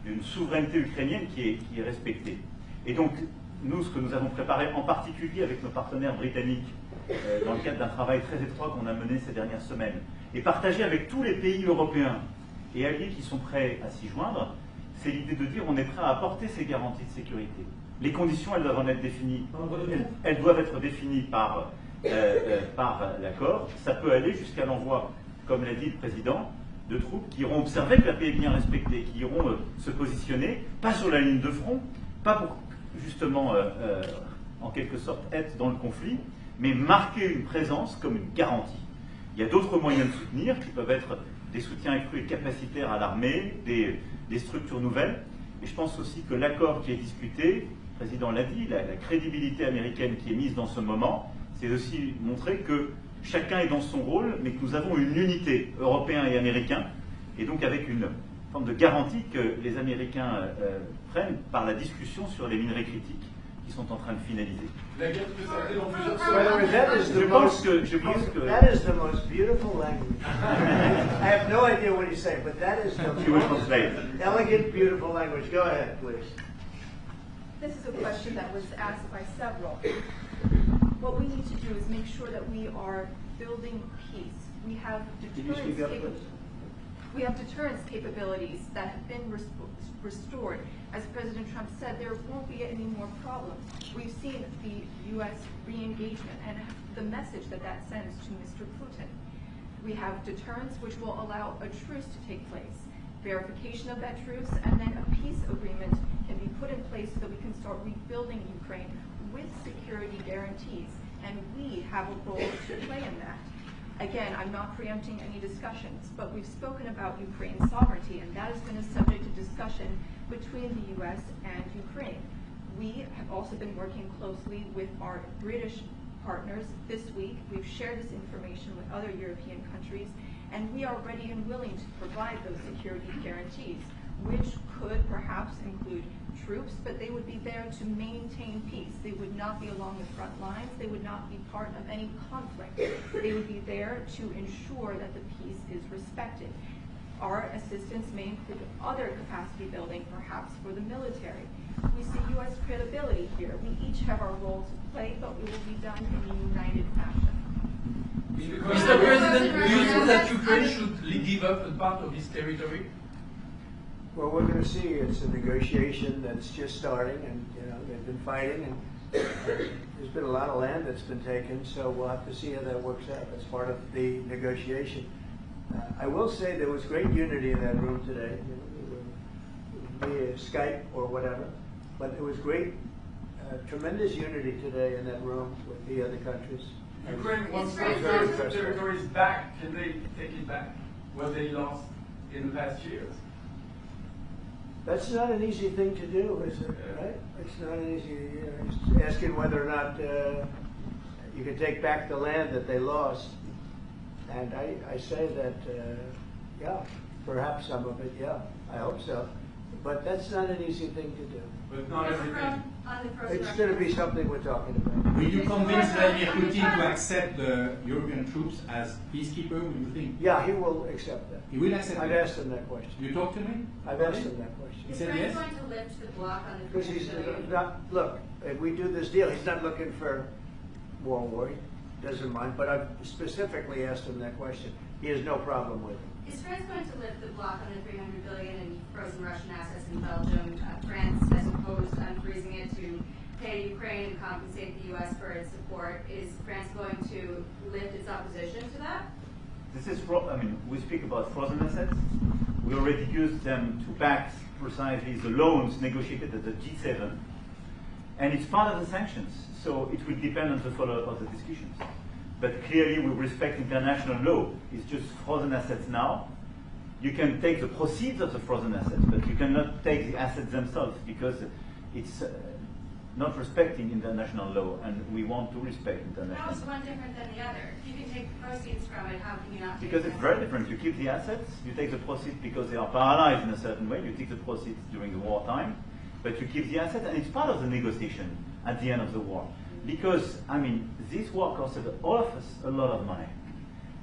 d'une souveraineté ukrainienne qui est respectée. Et donc, nous, ce que nous avons préparé, en particulier avec nos partenaires britanniques, dans le cadre d'un travail très étroit qu'on a mené ces dernières semaines, et partagé avec tous les pays européens et alliés qui sont prêts à s'y joindre, c'est l'idée de dire on est prêt à apporter ces garanties de sécurité. Les conditions, elles doivent en être définies. Elles doivent être définies par l'accord. Ça peut aller jusqu'à l'envoi, comme l'a dit le président, de troupes qui iront observer que la paix est bien respectée, qui iront se positionner, pas sur la ligne de front, pas pour justement, en quelque sorte, être dans le conflit, mais marquer une présence comme une garantie. Il y a d'autres moyens de soutenir, qui peuvent être des soutiens accrus et capacitaires à l'armée, des structures nouvelles. Et je pense aussi que l'accord qui est discuté, le président l'a dit, la crédibilité américaine qui est mise dans ce moment, c'est aussi montrer que chacun est dans son rôle, mais que nous avons une unité, Européens et Américains, et donc avec une forme de garantie que les Américains prennent par la discussion sur les minerais critiques qui sont en train de finaliser. La guerre peut s'arrêter dans plusieurs Je pense que that is the most beautiful language. I have no idea what he's saying, but that is the most elegant, beautiful language. Go ahead, please. This is a question that was asked by several. What we need to do is make sure that we are building peace. We have deterrence capabilities that have been restored. As President Trump said, there won't be any more problems. We've seen the U.S. re-engagement and the message that that sends to Mr. Putin. We have deterrence, which will allow a truce to take place, verification of that truce, and then a peace agreement can be put in place so that we can start rebuilding Ukraine with security guarantees. And we have a role to play in that. Again, I'm not preempting any discussions, but we've spoken about Ukraine's sovereignty, and that has been a subject of discussion between the U.S. and Ukraine. We have also been working closely with our British partners this week. We've shared this information with other European countries, and we are ready and willing to provide those security guarantees, which could perhaps include troops, but they would be there to maintain peace. They would not be along the front lines. They would not be part of any conflict. They would be there to ensure that the peace is respected. Our assistance may include other capacity building, perhaps for the military. We see U.S. credibility here. We each have our role to play, but we will be done in a united fashion. Mr. President, do you think that Ukraine should give up a part of its territory? Well, we're going to see. It's a negotiation that's just starting, and they've been fighting, and there's been a lot of land that's been taken. So we'll have to see how that works out as part of the negotiation. I will say there was great unity in that room today, via Skype or whatever. But it was great tremendous unity today in that room with the other countries. Ukraine wants those territories back. Can they take it back? What they lost in the past years? That's not an easy thing to do, is it? Right? It's not an easy. It's asking whether or not you can take back the land that they lost. And I say that, yeah, perhaps some of it, yeah, I hope so. But that's not an easy thing to do. But not everything. It's going to be something we're talking about. Will you convince Vladimir Putin to accept the European troops as peacekeeper? Will you think? Yeah, he will accept that. He will accept I've that. asked him that question. You talked to me? I've asked him that question. He Is said France yes? going to lift the block on the Because he's $300 billion? not, look, if we do this deal, he's not looking for more war. He doesn't mind, but I've specifically asked him that question. He has no problem with it. Is France going to lift the block on the $300 billion in frozen Russian assets in Belgium? France has opposed unfreezing it to pay Ukraine and compensate the U.S. for its support. Is France going to lift its opposition to that? This is, we speak about frozen assets. We already used them to back precisely the loans negotiated at the G7, and it's part of the sanctions. So it will depend on the follow-up of the discussions. But clearly, we respect international law. It's just frozen assets now. You can take the proceeds of the frozen assets, but you cannot take the assets themselves because it's not respecting international law, and we want to respect international law. How is one different than the other? If you can take the proceeds from it, how can you not take Because it's the very different. You keep the assets, you take the proceeds because they are paralyzed in a certain way, you take the proceeds during the wartime, but you keep the assets, and it's part of the negotiation at the end of the war. Because, this war costed all of us a lot of money.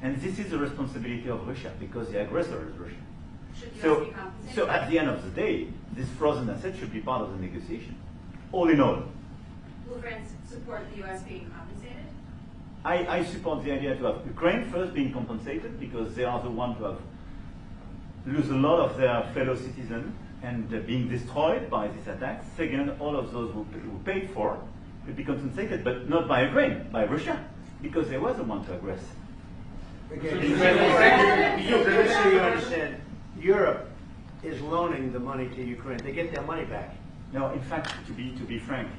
And this is the responsibility of Russia, because the aggressor is Russia. Should the US be compensated? So at the end of the day, this frozen asset should be part of the negotiation. All in all. Will France support the U.S. being compensated? I support the idea to have Ukraine first being compensated, because they are the ones who have lose a lot of their fellow citizens and being destroyed by this attack. Second, all of those who paid for will be compensated, but not by Ukraine, by Russia, because they were the one to aggress. Just so you understand, Europe is loaning the money to Ukraine. They get their money back. No, in fact, to be frank,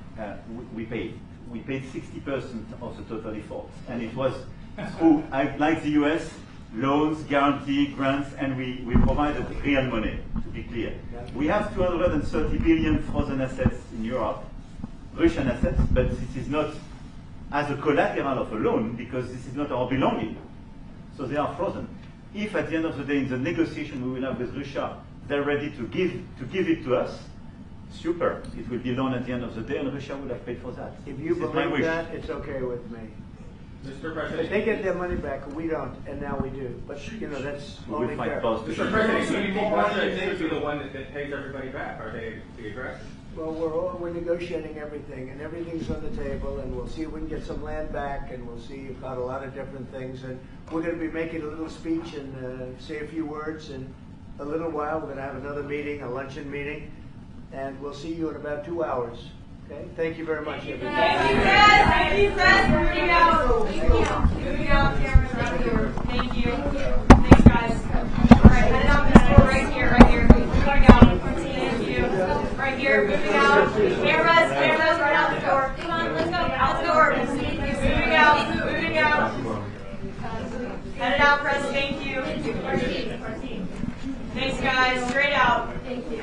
we paid 60% of the total effort, and it was through, like the US, loans, guarantee, grants, and we provided real money. To be clear, we have 230 billion frozen assets in Europe, Russian assets, but this is not as a collateral of a loan because this is not our belonging. So they are frozen. If at the end of the day, in the negotiation we will have with Russia, they're ready to give it to us, super. It will be loan at the end of the day, and Russia will have paid for that. If you believe that, it's okay with me. Mr. President, if they get their money back, we don't, and now we do. But that's we only will fight fair. both. Mr. President, do you think Russia is the one that pays everybody back? Are they the aggressor? Well, we're negotiating everything, and everything's on the table, and we'll see if we can get some land back, and we'll see about a lot of different things. And we're going to be making a little speech and say a few words in a little while. We're going to have another meeting, a luncheon meeting, and we'll see you in about 2 hours. Okay? Thank you very much, everybody. Thank you, Fred. Moving out. Moving out, Chairman. Thank you. Thanks, guys. All right, head out this door right here, right here. Moving out. Thank you. Right here, moving out. Cameras, right out the door. Come on, let's go. Out the door. Moving out. Headed out, press. Thank you. Thanks, guys. Straight out. Thank you.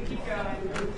Keep going.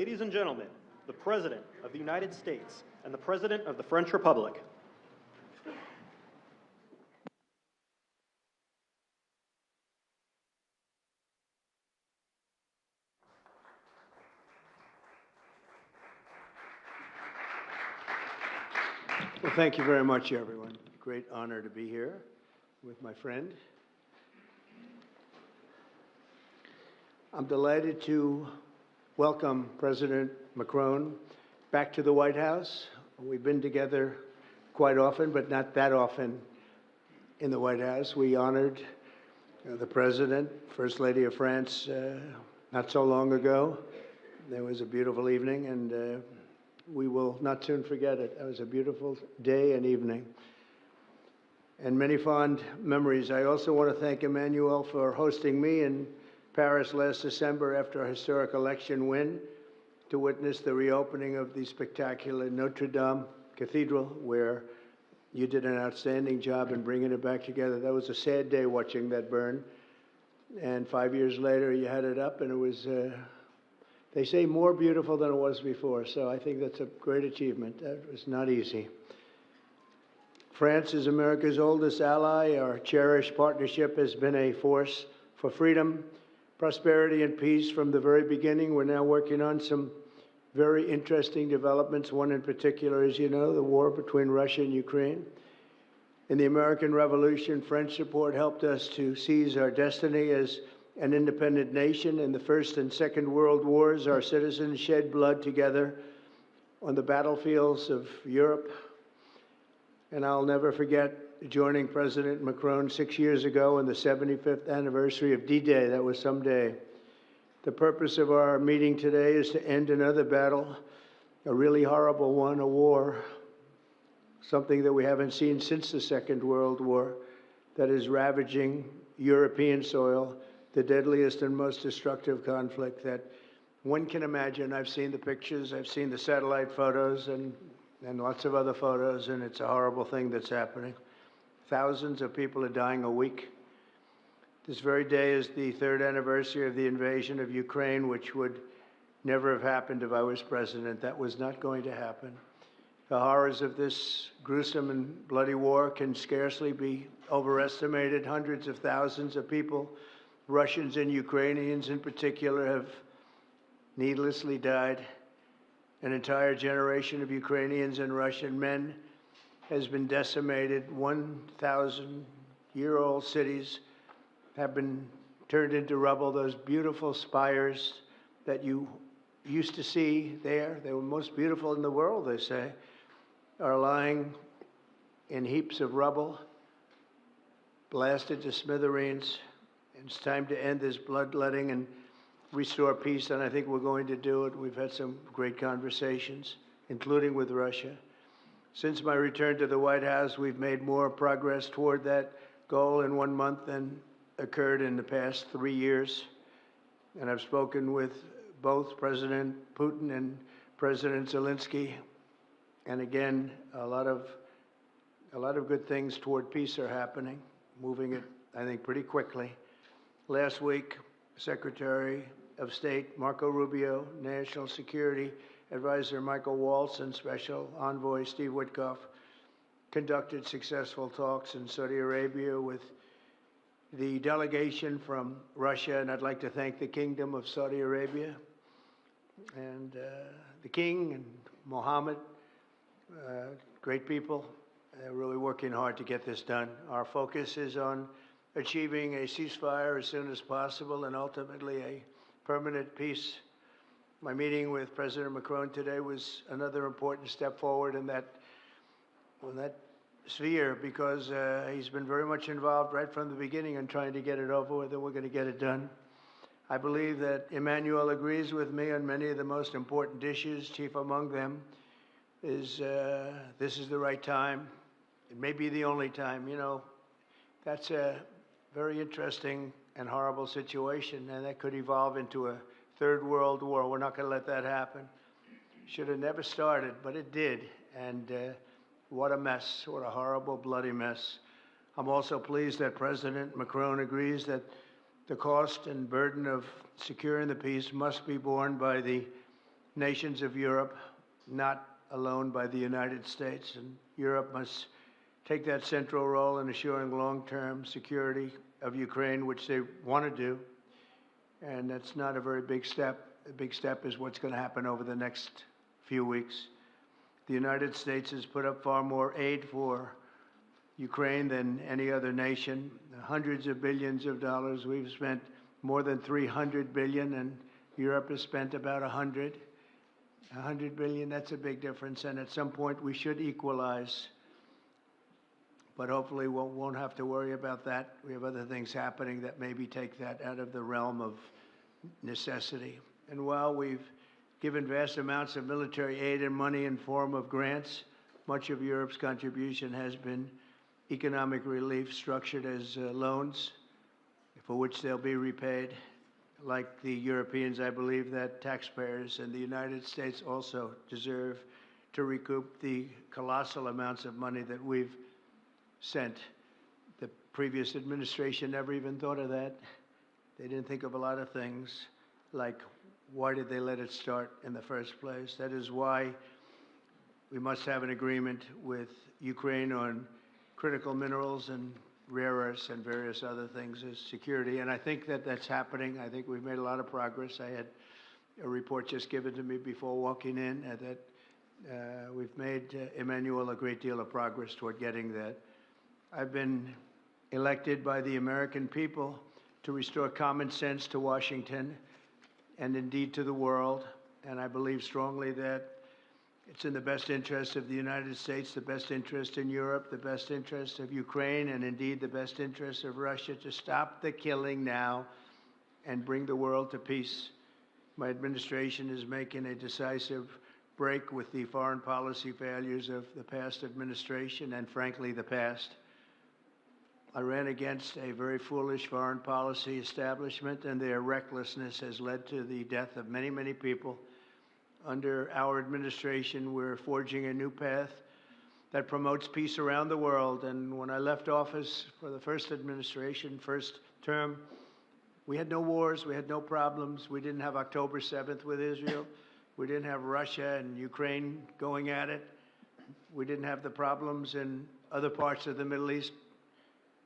Ladies and gentlemen, the President of the United States and the President of the French Republic. Well, thank you very much, everyone. Great honor to be here with my friend. I'm delighted to welcome President Macron back to the White House. We've been together quite often, but not that often in the White House. We honored the President, First Lady of France, not so long ago. There was a beautiful evening, and we will not soon forget it. It was a beautiful day and evening, and many fond memories. I also want to thank Emmanuel for hosting me in Paris last December after a historic election win to witness the reopening of the spectacular Notre Dame Cathedral, where you did an outstanding job in bringing it back together. That was a sad day watching that burn, and 5 years later you had it up, and it was they say more beautiful than it was before, so I think that's a great achievement. That was not easy. France is America's oldest ally. Our cherished partnership has been a force for freedom, prosperity, and peace from the very beginning. We're now working on some very interesting developments. One in particular, as you know, the war between Russia and Ukraine. In the American Revolution, French support helped us to seize our destiny as an independent nation. In the First and Second World Wars, our citizens shed blood together on the battlefields of Europe. And I'll never forget joining President Macron 6 years ago on the 75th anniversary of D-Day. That was some day. The purpose of our meeting today is to end another battle, a really horrible one, a war, something that we haven't seen since the Second World War, that is ravaging European soil, the deadliest and most destructive conflict that one can imagine. I've seen the pictures, I've seen the satellite photos and lots of other photos, and it's a horrible thing that's happening. Thousands of people are dying a week. This very day is the 3rd anniversary of the invasion of Ukraine, which would never have happened if I was president. That was not going to happen. The horrors of this gruesome and bloody war can scarcely be overestimated. Hundreds of thousands of people, Russians and Ukrainians in particular, have needlessly died. An entire generation of Ukrainians and Russian men has been decimated. 1,000-year-old cities have been turned into rubble. Those beautiful spires that you used to see there, they were most beautiful in the world, they say, are lying in heaps of rubble, blasted to smithereens. It's time to end this bloodletting and restore peace, and I think we're going to do it. We've had some great conversations, including with Russia. Since my return to the White House, we've made more progress toward that goal in 1 month than occurred in the past 3 years. And I've spoken with both President Putin and President Zelensky. And again, a lot of good things toward peace are happening, moving it, I think, pretty quickly. Last week, Secretary of State Marco Rubio, National Security Advisor Michael Waltz, and Special Envoy Steve Witkoff conducted successful talks in Saudi Arabia with the delegation from Russia, and I'd like to thank the Kingdom of Saudi Arabia and the King and Mohammed, great people. They're really working hard to get this done. Our focus is on achieving a ceasefire as soon as possible and ultimately a permanent peace. My meeting with President Macron today was another important step forward in that sphere, because he's been very much involved right from the beginning in trying to get it over with, and we're going to get it done. I believe that Emmanuel agrees with me on many of the most important issues. Chief among them is this is the right time. It may be the only time. You know, that's a very interesting and horrible situation, and that could evolve into a third world war. We're not going to let that happen. Should have never started, but it did. And what a mess, what a horrible, bloody mess. I'm also pleased that President Macron agrees that the cost and burden of securing the peace must be borne by the nations of Europe, not alone by the United States. And Europe must take that central role in assuring long-term security of Ukraine, which they want to do. And that's not a very big step. A big step is what's going to happen over the next few weeks. The United States has put up far more aid for Ukraine than any other nation. Hundreds of billions of dollars. We've spent more than 300 billion, and Europe has spent about 100 billion. That's a big difference, and at some point we should equalize. But hopefully we won't have to worry about that. We have other things happening that maybe take that out of the realm of necessity. And while we've given vast amounts of military aid and money in form of grants, much of Europe's contribution has been economic relief structured as loans for which they'll be repaid. Like the Europeans, I believe that taxpayers in the United States also deserve to recoup the colossal amounts of money that we've sent. The previous administration never even thought of that. They didn't think of a lot of things, like why did they let it start in the first place? That is why we must have an agreement with Ukraine on critical minerals and rare earths and various other things as security. And I think that that's happening. I think we've made a lot of progress. I had a report just given to me before walking in that we've made, Emmanuel, a great deal of progress toward getting that. I've been elected by the American people to restore common sense to Washington and indeed to the world. And I believe strongly that it's in the best interest of the United States, the best interest in Europe, the best interest of Ukraine, and indeed the best interest of Russia to stop the killing now and bring the world to peace. My administration is making a decisive break with the foreign policy failures of the past administration and, frankly, the past. I ran against a very foolish foreign policy establishment, and their recklessness has led to the death of many, many people. Under our administration, we're forging a new path that promotes peace around the world. And when I left office for the first administration, first term, we had no wars, we had no problems. We didn't have October 7th with Israel. We didn't have Russia and Ukraine going at it. We didn't have the problems in other parts of the Middle East.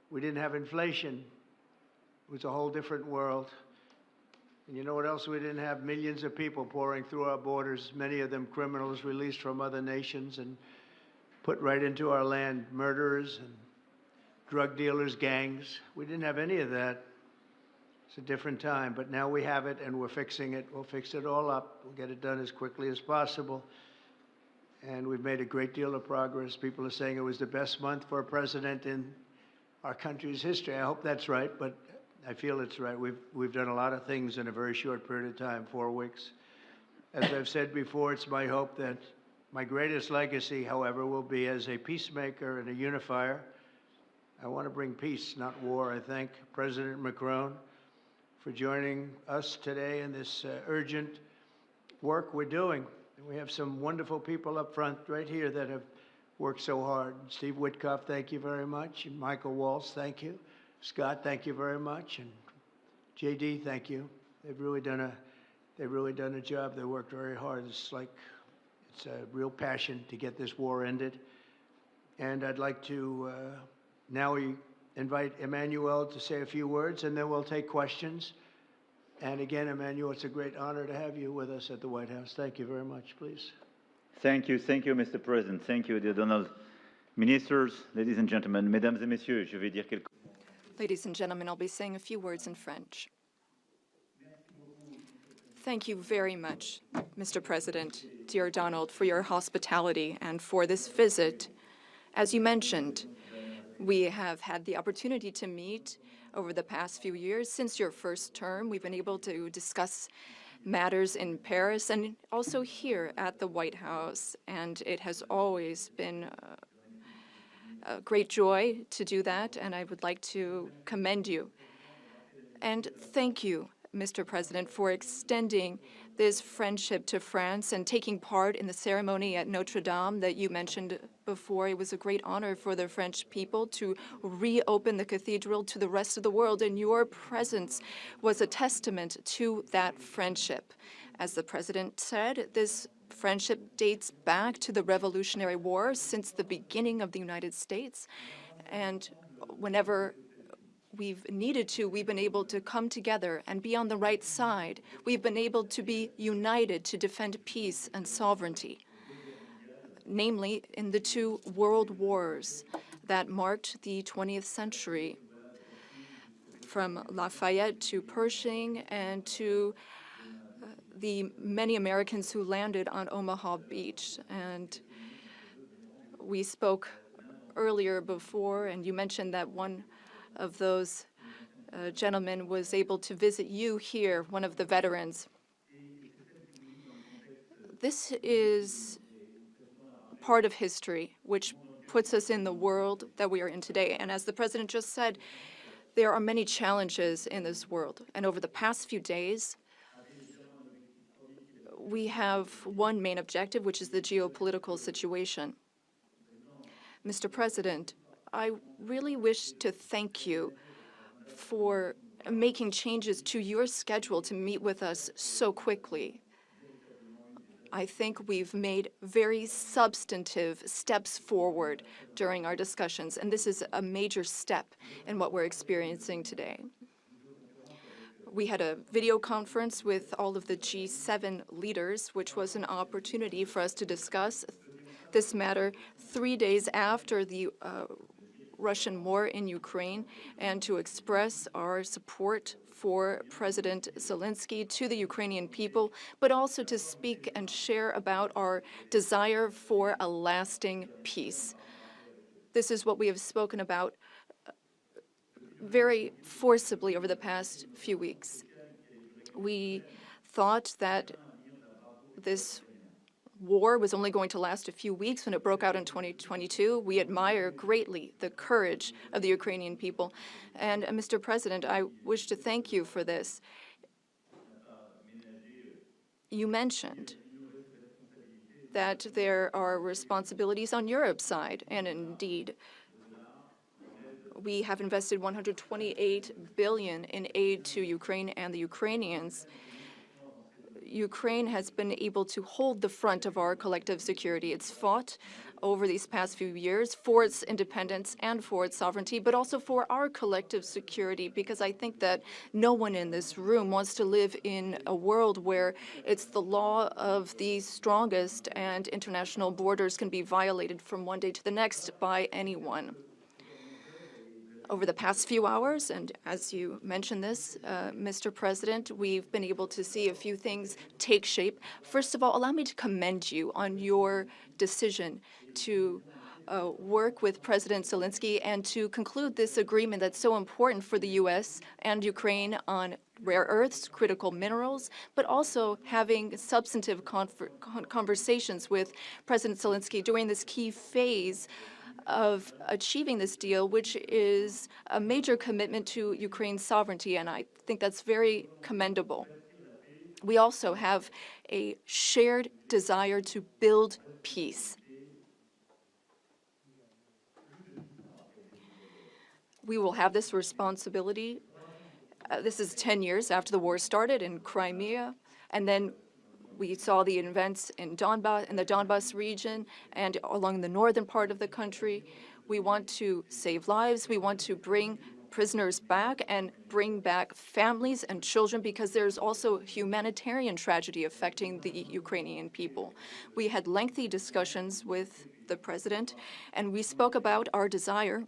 We didn't have inflation. It was a whole different world. And you know what else we didn't have? Millions of people pouring through our borders, many of them criminals released from other nations and put right into our land, murderers and drug dealers, gangs. We didn't have any of that. It's a different time, but now we have it and we're fixing it. We'll fix it all up. We'll get it done as quickly as possible. And we've made a great deal of progress. People are saying it was the best month for a president in our country's history. I hope that's right, but I feel it's right. We've done a lot of things in a very short period of time, 4 weeks. As I've said before, it's my hope that my greatest legacy, however, will be as a peacemaker and a unifier. I want to bring peace, not war. I thank President Macron for joining us today in this urgent work we're doing. And we have some wonderful people up front right here that have worked so hard. Steve Witkoff, thank you very much. And Michael Waltz, thank you. Scott, thank you very much. And JD, thank you. They've really done a job. They worked very hard. It's a real passion to get this war ended. And I'd like to now invite Emmanuel to say a few words, and then we'll take questions. And again, Emmanuel, it's a great honor to have you with us at the White House. Thank you very much, please. Thank you, Mr. President. Thank you, dear Donald. Ministers, ladies and gentlemen, mesdames et messieurs, je vais dire quelques... Ladies and gentlemen, I'll be saying a few words in French. Thank you very much, Mr. President, dear Donald, for your hospitality and for this visit. As you mentioned, we have had the opportunity to meet over the past few years. Since your first term, we've been able to discuss matters in Paris and also here at the White House, and it has always been a great joy to do that, and I would like to commend you. And thank you, Mr. President, for extending this friendship to France and taking part in the ceremony at Notre Dame that you mentioned before. It was a great honor for the French people to reopen the cathedral to the rest of the world, and your presence was a testament to that friendship. As the President said, this friendship dates back to the Revolutionary War, since the beginning of the United States, and whenever we've needed to, we've been able to come together and be on the right side. We've been able to be united to defend peace and sovereignty, namely in the two world wars that marked the 20th century, from Lafayette to Pershing and to the many Americans who landed on Omaha Beach. And we spoke earlier before, and you mentioned that one of those gentlemen was able to visit you here, one of the veterans. This is part of history which puts us in the world that we are in today. And as the President just said, there are many challenges in this world. And over the past few days, we have one main objective, which is the geopolitical situation. Mr. President, I really wish to thank you for making changes to your schedule to meet with us so quickly. I think we've made very substantive steps forward during our discussions, and this is a major step in what we're experiencing today. We had a video conference with all of the G7 leaders, which was an opportunity for us to discuss this matter 3 days after the Russian war in Ukraine, and to express our support for President Zelensky to the Ukrainian people, but also to speak and share about our desire for a lasting peace. This is what we have spoken about very forcibly over the past few weeks. We thought that this war was only going to last a few weeks when it broke out in 2022. We admire greatly the courage of the Ukrainian people. And Mr. President, I wish to thank you for this. You mentioned that there are responsibilities on Europe's side, and indeed, we have invested $128 billion in aid to Ukraine and the Ukrainians. Ukraine has been able to hold the front of our collective security. It's fought over these past few years for its independence and for its sovereignty, but also for our collective security, because I think that no one in this room wants to live in a world where it's the law of the strongest and international borders can be violated from one day to the next by anyone. Over the past few hours, and as you mentioned this, Mr. President, we've been able to see a few things take shape. First of all, allow me to commend you on your decision to work with President Zelensky and to conclude this agreement that's so important for the U.S. and Ukraine on rare earths, critical minerals, but also having substantive conversations with President Zelensky during this key phase of achieving this deal, which is a major commitment to Ukraine's sovereignty, and I think that's very commendable. We also have a shared desire to build peace. We will have this responsibility. This is 10 years after the war started in Crimea, and then we saw the events in the Donbas region and along the northern part of the country. We want to save lives. We want to bring prisoners back and bring back families and children, because there's also humanitarian tragedy affecting the Ukrainian people. We had lengthy discussions with the president, and we spoke about our desire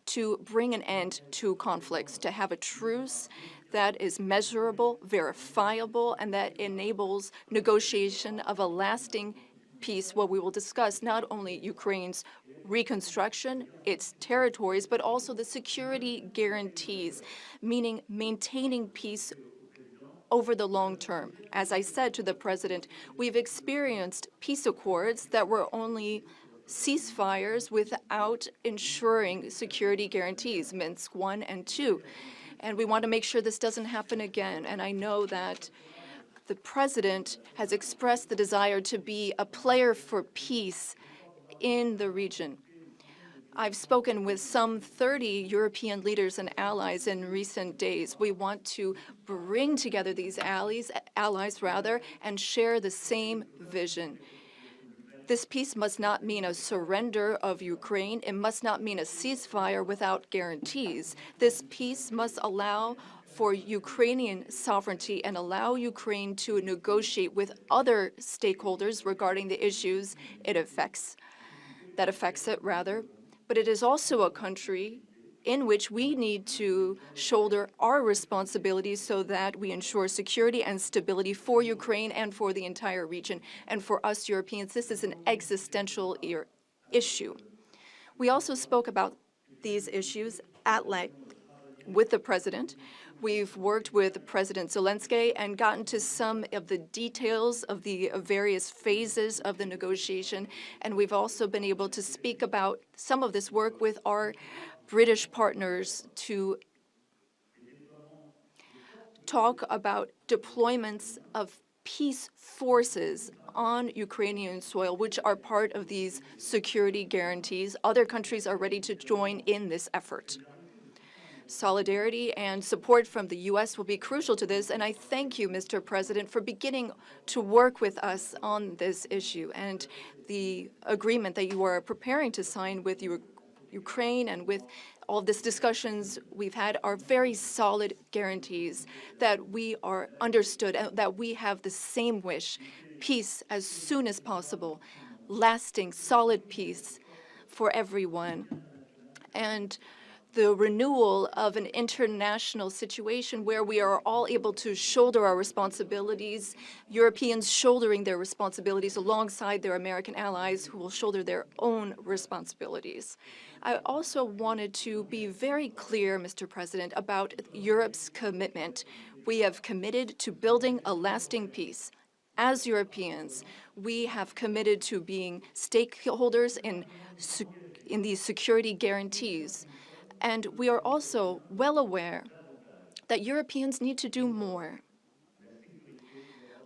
to bring an end to conflicts, to have a truce that is measurable, verifiable, and that enables negotiation of a lasting peace, where we will discuss not only Ukraine's reconstruction, its territories, but also the security guarantees, meaning maintaining peace over the long term. As I said to the president, we've experienced peace accords that were only ceasefires without ensuring security guarantees, Minsk I and II. And we want to make sure this doesn't happen again. And I know that the President has expressed the desire to be a player for peace in the region. I've spoken with some 30 European leaders and allies in recent days. We want to bring together these allies, and share the same vision. This peace must not mean a surrender of Ukraine. It must not mean a ceasefire without guarantees. This peace must allow for Ukrainian sovereignty and allow Ukraine to negotiate with other stakeholders regarding the issues it affects. But it is also a country in which we need to shoulder our responsibilities so that we ensure security and stability for Ukraine and for the entire region. And for us Europeans, this is an existential issue. We also spoke about these issues at length with the President. We've worked with President Zelensky and gotten to some of the details of the various phases of the negotiation. And we've also been able to speak about some of this work with our British partners to talk about deployments of peace forces on Ukrainian soil, which are part of these security guarantees. Other countries are ready to join in this effort. Solidarity and support from the U.S. will be crucial to this, and I thank you, Mr. President, for beginning to work with us on this issue and the agreement that you are preparing to sign with Ukraine and with all of these discussions we've had are very solid guarantees that we are understood and that we have the same wish, peace as soon as possible, lasting, solid peace for everyone. And the renewal of an international situation where we are all able to shoulder our responsibilities, Europeans shouldering their responsibilities alongside their American allies who will shoulder their own responsibilities. I also wanted to be very clear, Mr. President, about Europe's commitment. We have committed to building a lasting peace. As Europeans, we have committed to being stakeholders in these security guarantees. And we are also well aware that Europeans need to do more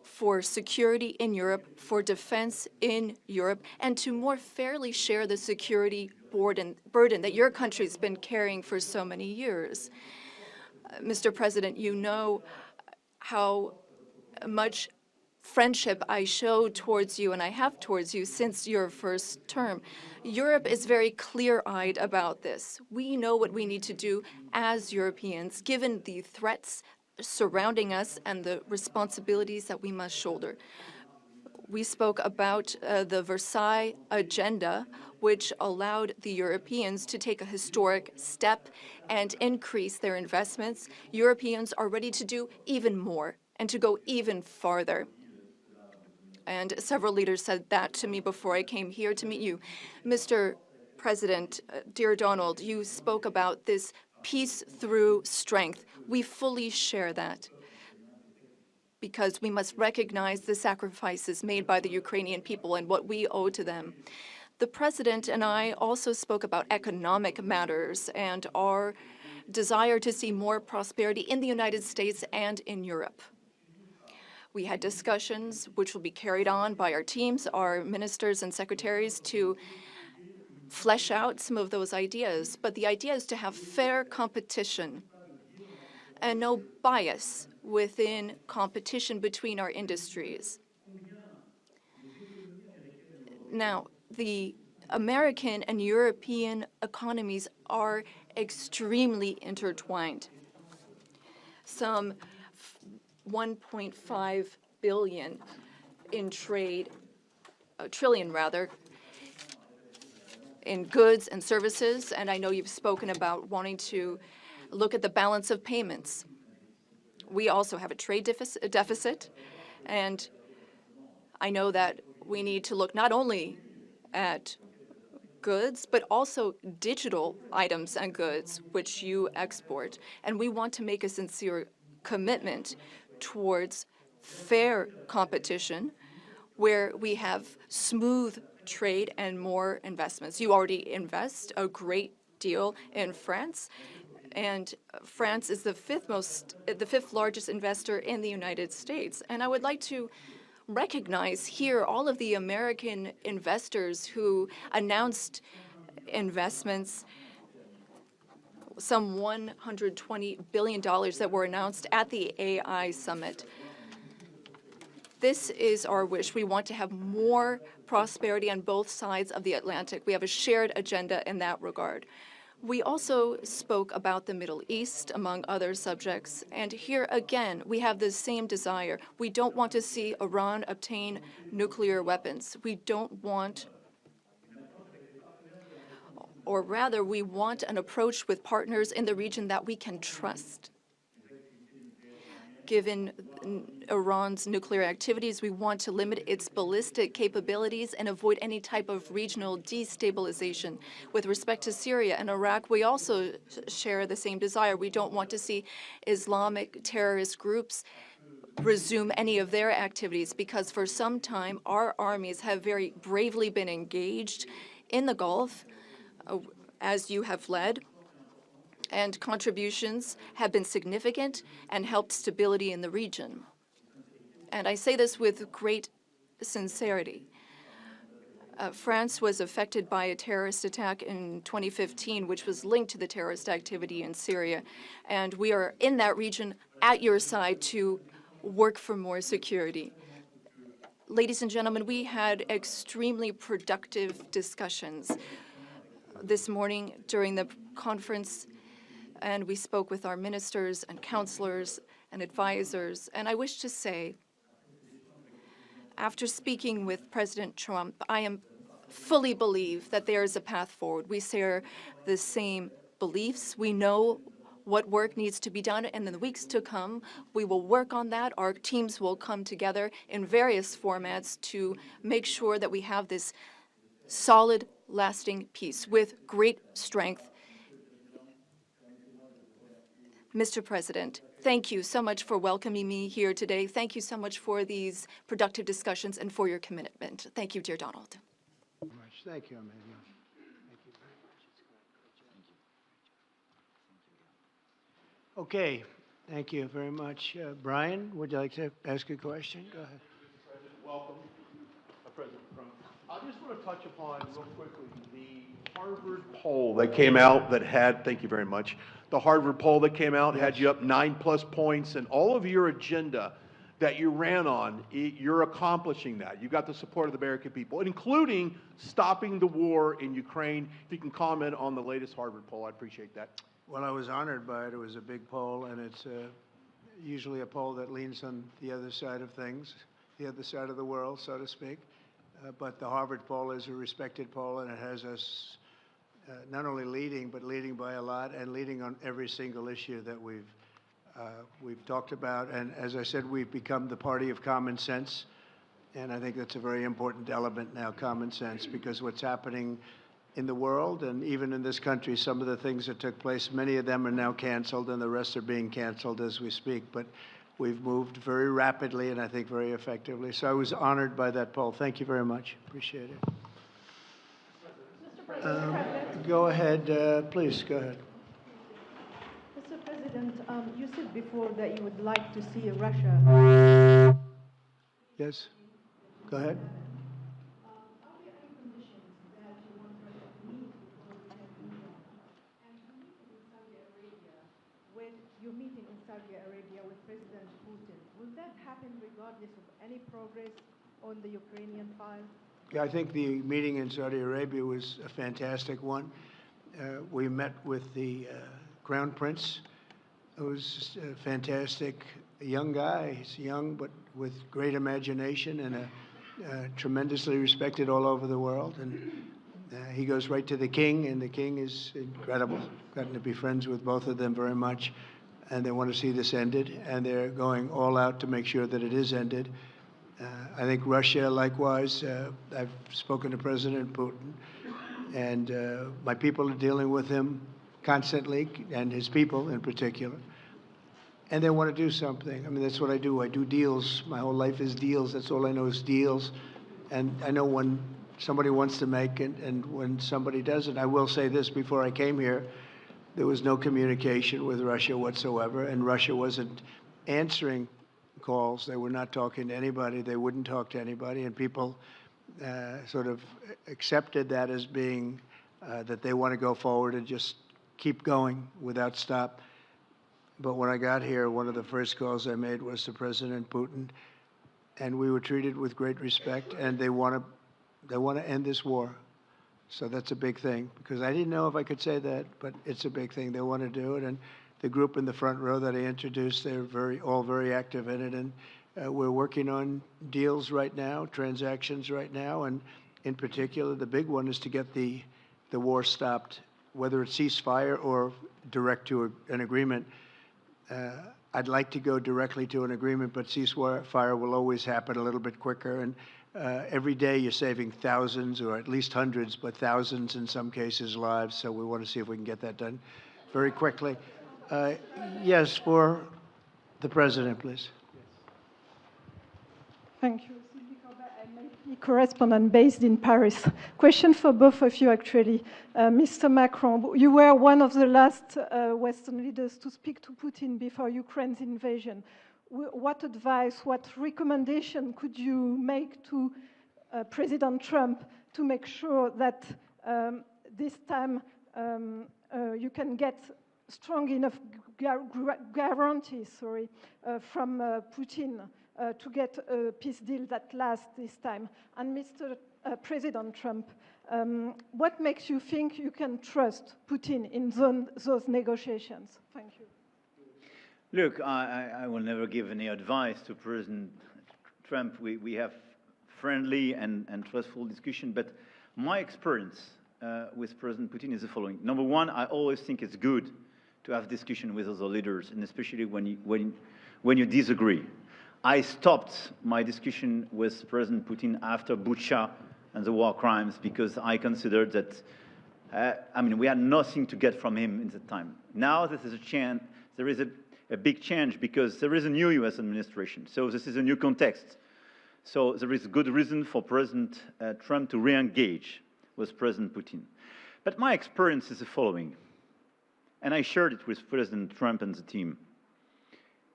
for security in Europe, for defense in Europe, and to more fairly share the security burden that your country's been carrying for so many years. Mr. President, you know how much friendship I show towards you and I have towards you since your first term. Europe is very clear-eyed about this. We know what we need to do as Europeans, given the threats surrounding us and the responsibilities that we must shoulder. We spoke about the Versailles Agenda, which allowed the Europeans to take a historic step and increase their investments. Europeans are ready to do even more and to go even farther. And several leaders said that to me before I came here to meet you. Mr. President, dear Donald, you spoke about this peace through strength. We fully share that because we must recognize the sacrifices made by the Ukrainian people and what we owe to them. The President and I also spoke about economic matters and our desire to see more prosperity in the United States and in Europe. We had discussions which will be carried on by our teams, our ministers and secretaries, to flesh out some of those ideas. But the idea is to have fair competition and no bias within competition between our industries. Now, the American and European economies are extremely intertwined. Some 1.5 billion in trade, trillion rather, in goods and services, and I know you've spoken about wanting to look at the balance of payments. We also have a trade deficit, and I know that we need to look not only at goods, but also digital items and goods which you export. And we want to make a sincere commitment towards fair competition where we have smooth trade and more investments. You already invest a great deal in France, And France is the fifth largest investor in the United States. And I would like to recognize here all of the American investors who announced investments, some $120 billion that were announced at the AI summit. This is our wish. We want to have more prosperity on both sides of the Atlantic. We have a shared agenda in that regard. We also spoke about the Middle East, among other subjects. And here again, we have the same desire. We don't want to see Iran obtain nuclear weapons. We don't want, or rather, we want an approach with partners in the region that we can trust. Given Iran's nuclear activities, we want to limit its ballistic capabilities and avoid any type of regional destabilization. With respect to Syria and Iraq, we also share the same desire. We don't want to see Islamic terrorist groups resume any of their activities, because for some time our armies have very bravely been engaged in the Gulf, as you have led, and contributions have been significant and helped stability in the region. And I say this with great sincerity. France was affected by a terrorist attack in 2015, which was linked to the terrorist activity in Syria. And we are in that region at your side to work for more security. Ladies and gentlemen, we had extremely productive discussions this morning during the conference, and we spoke with our ministers and counselors and advisors. And I wish to say, after speaking with President Trump, I fully believe that there is a path forward. We share the same beliefs. We know what work needs to be done, and in the weeks to come, we will work on that. Our teams will come together in various formats to make sure that we have this solid, lasting peace with great strength. Mr. President, thank you so much for welcoming me here today. Thank you so much for these productive discussions and for your commitment. Thank you, dear Donald. Thank you, Emmanuel. Thank you very much. Okay, thank you very much. Brian, would you like to ask a question? Go ahead. President, welcome, President Trump. I just want to touch upon real quickly the Harvard poll that came out that had, thank you very much, the Harvard poll that came out had you up 9+ points, and all of your agenda that you ran on, you're accomplishing that. You got the support of the American people, including stopping the war in Ukraine. If you can comment on the latest Harvard poll, I'd appreciate that. Well, I was honored by it. It was a big poll, and it's usually a poll that leans on the other side of things, the other side of the world, so to speak. But the Harvard poll is a respected poll, and it has us not only leading, but leading by a lot, and leading on every single issue that we've talked about. And as I said, we've become the party of common sense, and I think that's a very important element now, common sense, because what's happening in the world and even in this country, some of the things that took place, many of them are now canceled, and the rest are being canceled as we speak. But we've moved very rapidly and I think very effectively. So I was honored by that poll. Thank you very much. Appreciate it. Go ahead, please, go ahead. Mr. President, you said before that you would like to see Russia. Yes, go ahead. When you're meeting in Saudi Arabia with President Putin, will that happen regardless of any progress on the Ukrainian file? Yeah, I think the meeting in Saudi Arabia was a fantastic one. We met with the Crown Prince, who's a fantastic young guy. He's young, but with great imagination and tremendously respected all over the world. And he goes right to the king, and the king is incredible. Gotten to be friends with both of them very much, and they want to see this ended, and they're going all out to make sure that it is ended. I think Russia, likewise, I've spoken to President Putin, and my people are dealing with him constantly, and his people in particular. And they want to do something. I mean, that's what I do. I do deals. My whole life is deals. That's all I know is deals. And I know when somebody wants to make it and when somebody doesn't. I will say this before I came here. there was no communication with Russia whatsoever, and Russia wasn't answering calls. They were not talking to anybody. They wouldn't talk to anybody, and people sort of accepted that as being that they want to go forward and just keep going without stop. But when I got here, one of the first calls I made was to President Putin, and we were treated with great respect, and they want to end this war. So that's a big thing, because I didn't know if I could say that, but it's a big thing. They want to do it, and the group in the front row that I introduced, they're all very active in it, and we're working on deals right now, transactions right now, and in particular, the big one is to get the war stopped, whether it's ceasefire or direct to an agreement. I'd like to go directly to an agreement, but ceasefire will always happen a little bit quicker, and every day you're saving thousands, or at least hundreds, but thousands in some cases, lives. So we want to see if we can get that done very quickly. Yes, for the President, please. Thank you. I'm a correspondent based in Paris. Question for both of you, actually. Mr. Macron, you were one of the last Western leaders to speak to Putin before Ukraine's invasion. What advice, what recommendation could you make to President Trump to make sure that this time you can get strong enough guarantees from Putin to get a peace deal that lasts this time? And Mr. President Trump, what makes you think you can trust Putin in those negotiations? Thank you. Look, I will never give any advice to President Trump. We have friendly and trustful discussion, but my experience with President Putin is the following. Number one, I always think it's good to have discussion with other leaders, and especially when you disagree. I stopped my discussion with President Putin after Bucha and the war crimes because I considered that, we had nothing to get from him in that time. Now this is a chance, there is a big change because there is a new U.S. administration. So this is a new context. So there is good reason for President Trump to re-engage with President Putin. But my experience is the following, and I shared it with President Trump and the team.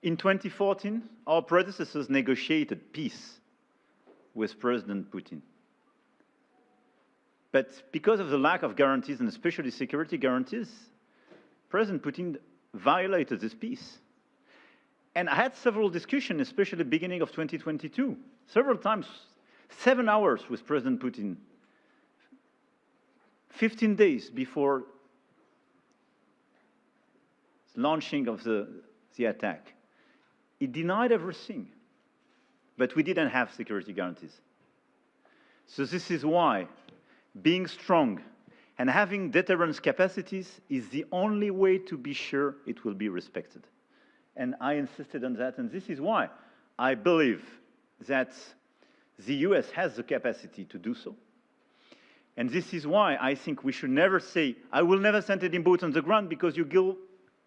In 2014, our predecessors negotiated peace with President Putin. But because of the lack of guarantees, and especially security guarantees, President Putin violated this peace. And I had several discussions, especially at the beginning of 2022, several times, 7 hours with President Putin, 15 days before the launching of the attack. He denied everything, but we didn't have security guarantees. So this is why being strong and having deterrence capacities is the only way to be sure it will be respected. And I insisted on that, and this is why I believe that the US has the capacity to do so. And this is why I think we should never say, I will never send any boots on the ground, because you give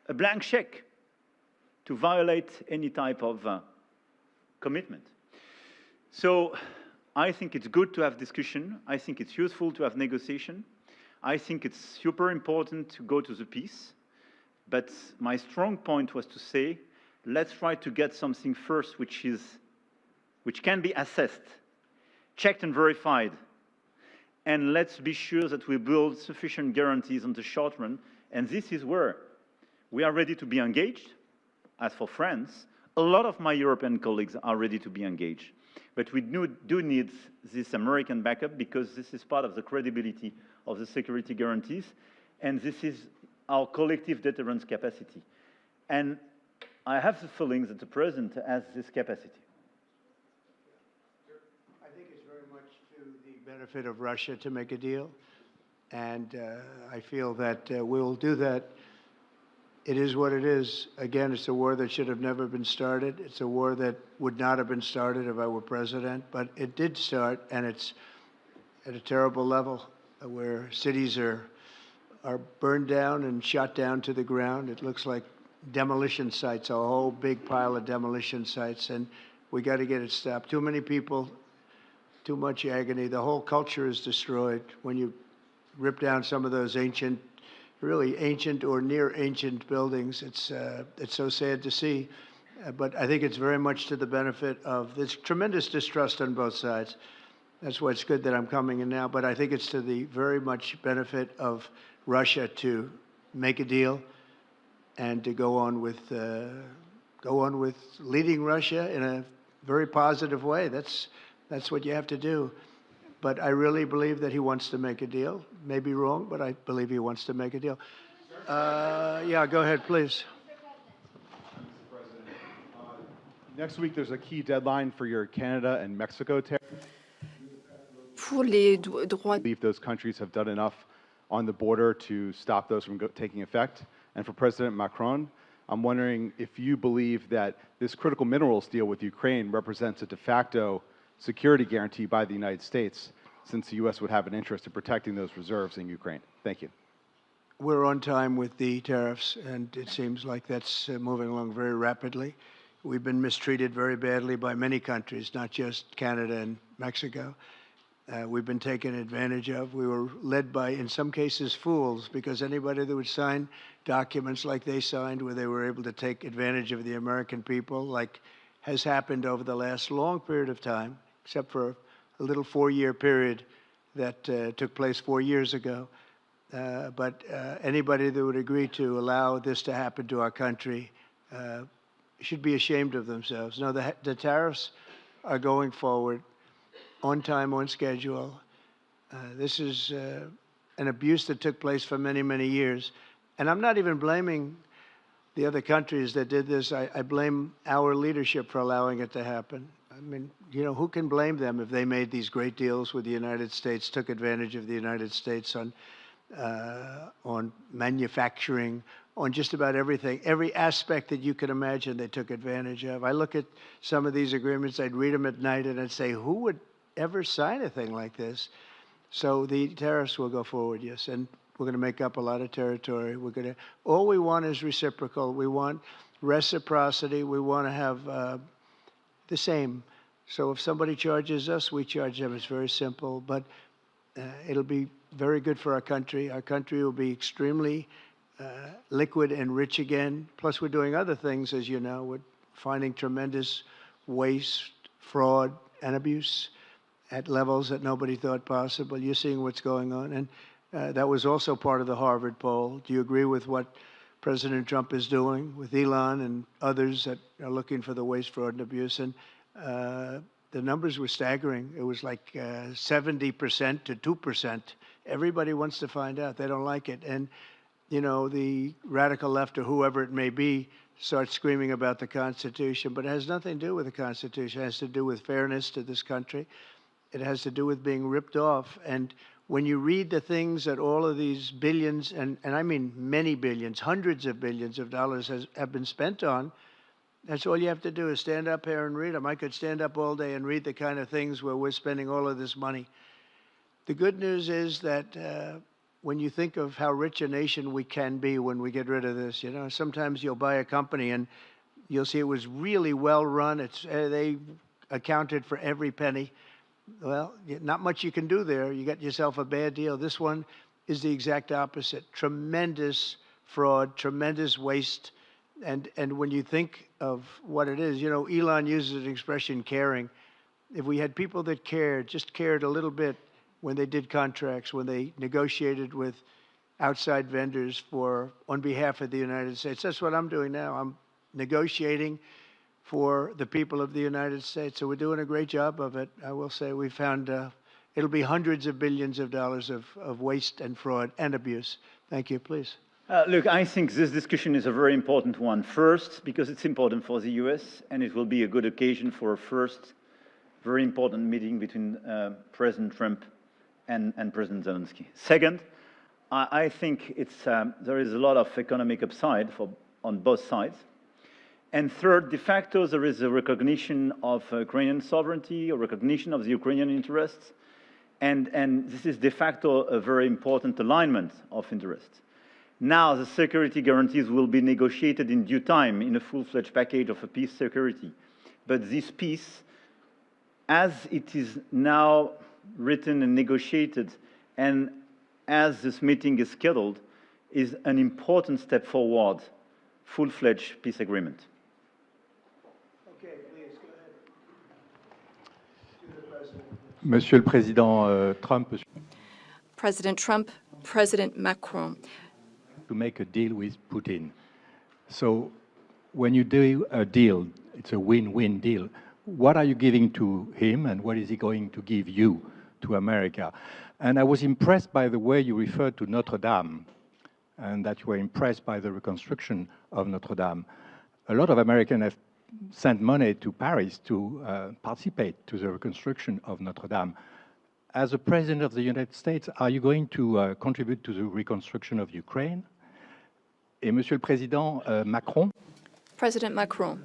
a blank check to violate any type of commitment. So I think it's good to have discussion. I think it's useful to have negotiation. I think it's super important to go to the peace. But my strong point was to say, let's try to get something first which can be assessed, checked and verified. And let's be sure that we build sufficient guarantees on the short run. And this is where we are ready to be engaged. As for France, a lot of my European colleagues are ready to be engaged. But we do need this American backup, because this is part of the credibility of the security guarantees. And this is our collective deterrence capacity. And I have the feeling that the President has this capacity. I think it's very much to the benefit of Russia to make a deal. And I feel that we'll do that. It is what it is. Again, it's a war that should have never been started. It's a war that would not have been started if I were president. But it did start, and it's at a terrible level where cities are burned down and shot down to the ground. It looks like demolition sites, a whole big pile of demolition sites, and we got to get it stopped. Too many people, too much agony. The whole culture is destroyed when you rip down some of those ancient really ancient or near ancient buildings. It's so sad to see, but I think it's very much to the benefit of this tremendous distrust on both sides. That's why it's good that I'm coming in now, but I think it's to the very much benefit of Russia to make a deal and to go on with leading Russia in a very positive way. That's what you have to do. But I really believe that he wants to make a deal. Maybe wrong, but I believe he wants to make a deal. Yeah, go ahead, please. Next week, there's a key deadline for your Canada and Mexico tariffs. Pour les droits. Believe those countries have done enough on the border to stop those from taking effect. And for President Macron, I'm wondering if you believe that this critical minerals deal with Ukraine represents a de facto security guarantee by the United States, since the U.S. would have an interest in protecting those reserves in Ukraine. Thank you. We're on time with the tariffs, and it seems like that's moving along very rapidly. We've been mistreated very badly by many countries, not just Canada and Mexico. We've been taken advantage of. We were led by, in some cases, fools, because anybody that would sign documents like they signed, where they were able to take advantage of the American people, like has happened over the last long period of time, except for a little 4-year period that took place 4 years ago. But anybody that would agree to allow this to happen to our country should be ashamed of themselves. No, the tariffs are going forward on time, on schedule. This is an abuse that took place for many, many years. And I'm not even blaming the other countries that did this. I blame our leadership for allowing it to happen. I mean, you know, who can blame them if they made these great deals with the United States, took advantage of the United States on manufacturing, on just about everything. Every aspect that you could imagine they took advantage of. I look at some of these agreements, I'd read them at night, and I'd say, who would ever sign a thing like this? So the tariffs will go forward, yes, and we're going to make up a lot of territory. All we want is reciprocal. We want reciprocity. We want to have the same. So if somebody charges us, we charge them. It's very simple, but it'll be very good for our country. Our country will be extremely liquid and rich again. Plus, we're doing other things, as you know. We're finding tremendous waste, fraud, and abuse at levels that nobody thought possible. You're seeing what's going on. And that was also part of the Harvard poll. Do you agree with what President Trump is doing with Elon and others that are looking for the waste, fraud, and abuse? And the numbers were staggering. It was like 70% to 2%. Everybody wants to find out. They don't like it. And, you know, the radical left or whoever it may be starts screaming about the Constitution, but it has nothing to do with the Constitution. It has to do with fairness to this country. It has to do with being ripped off. And when you read the things that all of these billions, and I mean many billions, hundreds of billions of dollars have been spent on, that's all you have to do is stand up here and read them. I could stand up all day and read the kind of things where we're spending all of this money. The good news is that when you think of how rich a nation we can be when we get rid of this, you know, sometimes you'll buy a company and you'll see it was really well run. They accounted for every penny. Well, not much you can do there. You got yourself a bad deal. This one is the exact opposite. Tremendous fraud, tremendous waste. And when you think of what it is, you know, Elon uses an expression, caring. If we had people that cared, just cared a little bit when they did contracts, when they negotiated with outside vendors on behalf of the United States. That's what I'm doing now. I'm negotiating for the people of the United States. So we're doing a great job of it. I will say we found it'll be hundreds of billions of dollars of waste and fraud and abuse. Thank you. Please. Look, I think this discussion is a very important one. First, because it's important for the US, and it will be a good occasion for a first very important meeting between President Trump and President Zelensky. Second, I think there is a lot of economic upside on both sides. And third, de facto, there is a recognition of Ukrainian sovereignty, a recognition of the Ukrainian interests, and this is de facto a very important alignment of interests. Now, the security guarantees will be negotiated in due time in a full-fledged package of a peace security. But this peace, as it is now written and negotiated, and as this meeting is scheduled, is an important step forward, full-fledged peace agreement. Okay, please, go ahead. To the President. Monsieur le Président Trump, President Trump, President Macron. to make a deal with Putin. So when you do a deal, it's a win-win deal. What are you giving to him and what is he going to give you to America? And I was impressed by the way you referred to Notre Dame and that you were impressed by the reconstruction of Notre Dame. A lot of Americans have sent money to Paris to participate to the reconstruction of Notre Dame. As a President of the United States, are you going to contribute to the reconstruction of Ukraine? Et Monsieur le Président Macron. President Macron,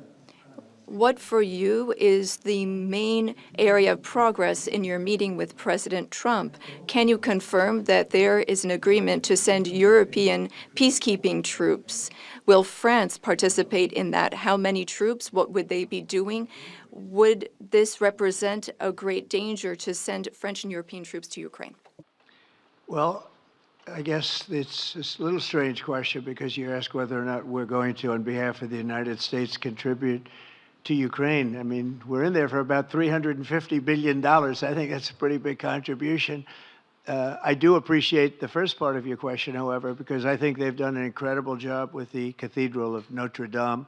what for you is the main area of progress in your meeting with President Trump? Can you confirm that there is an agreement to send European peacekeeping troops? Will France participate in that? How many troops? What would they be doing? Would this represent a great danger to send French and European troops to Ukraine? Well, I guess it's a little strange question because you ask whether or not we're going to, on behalf of the United States, contribute to Ukraine. I mean, we're in there for about $350 billion. I think that's a pretty big contribution. I do appreciate the first part of your question, however, because I think they've done an incredible job with the Cathedral of Notre Dame.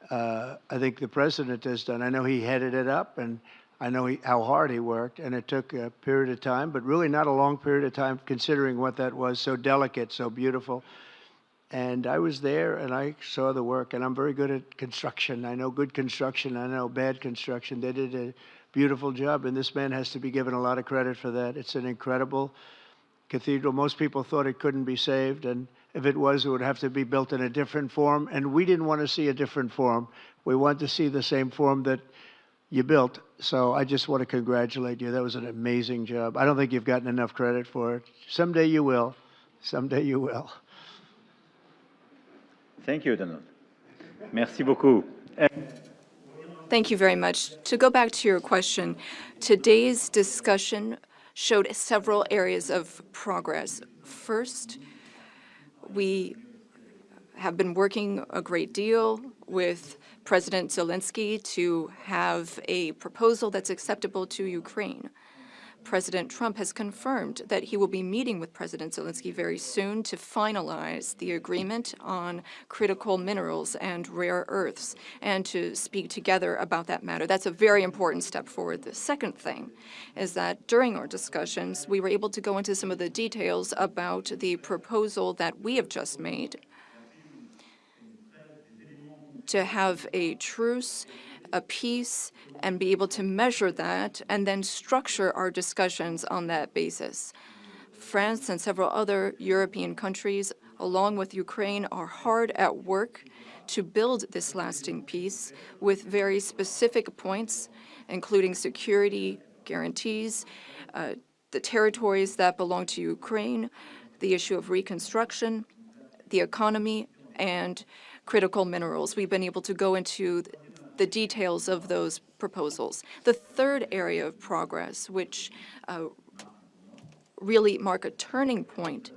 I think the president has done. I know he headed it up, and I know how hard he worked, and it took a period of time, but really not a long period of time considering what that was, so delicate, so beautiful. And I was there, and I saw the work, and I'm very good at construction. I know good construction. I know bad construction. They did a beautiful job, and this man has to be given a lot of credit for that. It's an incredible cathedral. Most people thought it couldn't be saved, and if it was, it would have to be built in a different form, and we didn't want to see a different form. We wanted to see the same form that you built. So I just want to congratulate you. That was an amazing job. I don't think you've gotten enough credit for it. Someday you will. Someday you will. Thank you, Donald. Merci beaucoup. Thank you very much. To go back to your question, today's discussion showed several areas of progress. First, we have been working a great deal with President Zelensky to have a proposal that's acceptable to Ukraine. President Trump has confirmed that he will be meeting with President Zelensky very soon to finalize the agreement on critical minerals and rare earths and to speak together about that matter. That's a very important step forward. The second thing is that during our discussions, we were able to go into some of the details about the proposal that we have just made to have a truce, a peace, and be able to measure that and then structure our discussions on that basis. France and several other European countries, along with Ukraine, are hard at work to build this lasting peace with very specific points, including security guarantees, the territories that belong to Ukraine, the issue of reconstruction, the economy, and critical minerals. We've been able to go into the details of those proposals. The third area of progress, which really mark a turning point,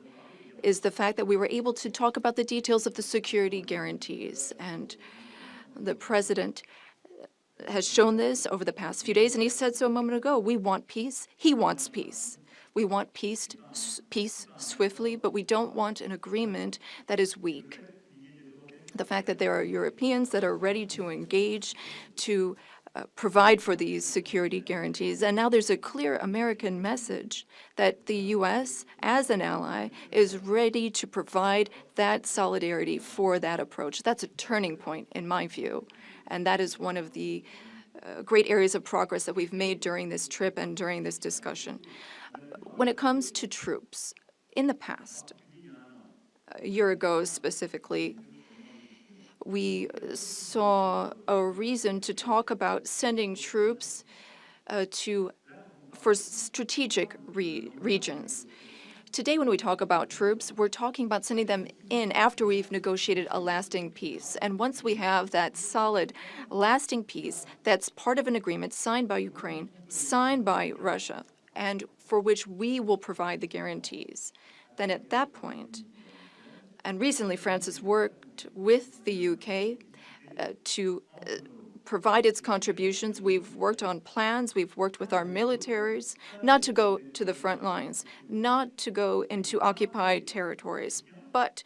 is the fact that we were able to talk about the details of the security guarantees. And the president has shown this over the past few days, and he said so a moment ago. We want peace. He wants peace. We want peace swiftly, but we don't want an agreement that is weak. The fact that there are Europeans that are ready to engage to provide for these security guarantees. And now there's a clear American message that the U.S., as an ally, is ready to provide that solidarity for that approach. That's a turning point, in my view. And that is one of the great areas of progress that we've made during this trip and during this discussion. When it comes to troops, in the past, a year ago specifically, we saw a reason to talk about sending troops for strategic regions. Today, when we talk about troops, we're talking about sending them in after we've negotiated a lasting peace. And once we have that solid, lasting peace, that's part of an agreement signed by Ukraine, signed by Russia, and for which we will provide the guarantees, then at that point, And recently, France has worked with the UK to provide its contributions. We've worked on plans. We've worked with our militaries not to go to the front lines, not to go into occupied territories, but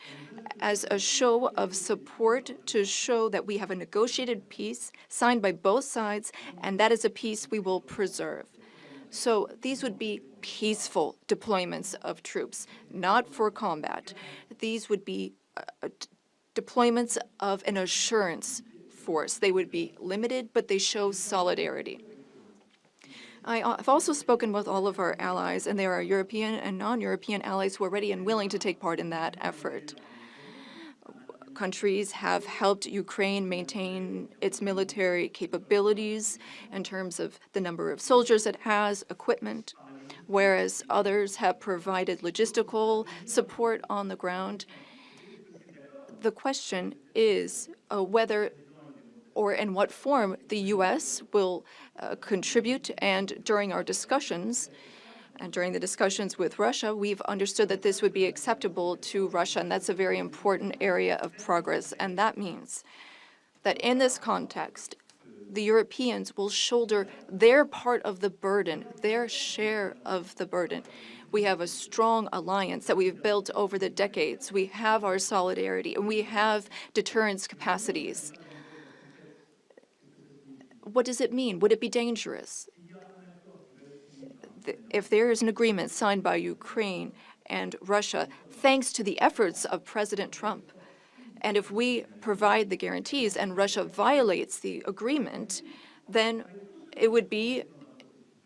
as a show of support to show that we have a negotiated peace signed by both sides, and that is a peace we will preserve. So these would be peaceful deployments of troops, not for combat. These would be deployments of an assurance force. They would be limited, but they show solidarity. I've also spoken with all of our allies, and there are European and non-European allies who are ready and willing to take part in that effort. Countries have helped Ukraine maintain its military capabilities in terms of the number of soldiers it has, equipment, whereas others have provided logistical support on the ground. The question is whether or in what form the U.S. will contribute, and during our discussions, and during the discussions with Russia, we've understood that this would be acceptable to Russia, and that's a very important area of progress. And that means that in this context, the Europeans will shoulder their part of the burden, their share of the burden. We have a strong alliance that we've built over the decades. We have our solidarity, and we have deterrence capacities. What does it mean? Would it be dangerous? If there is an agreement signed by Ukraine and Russia, thanks to the efforts of President Trump, and if we provide the guarantees and Russia violates the agreement, then it would be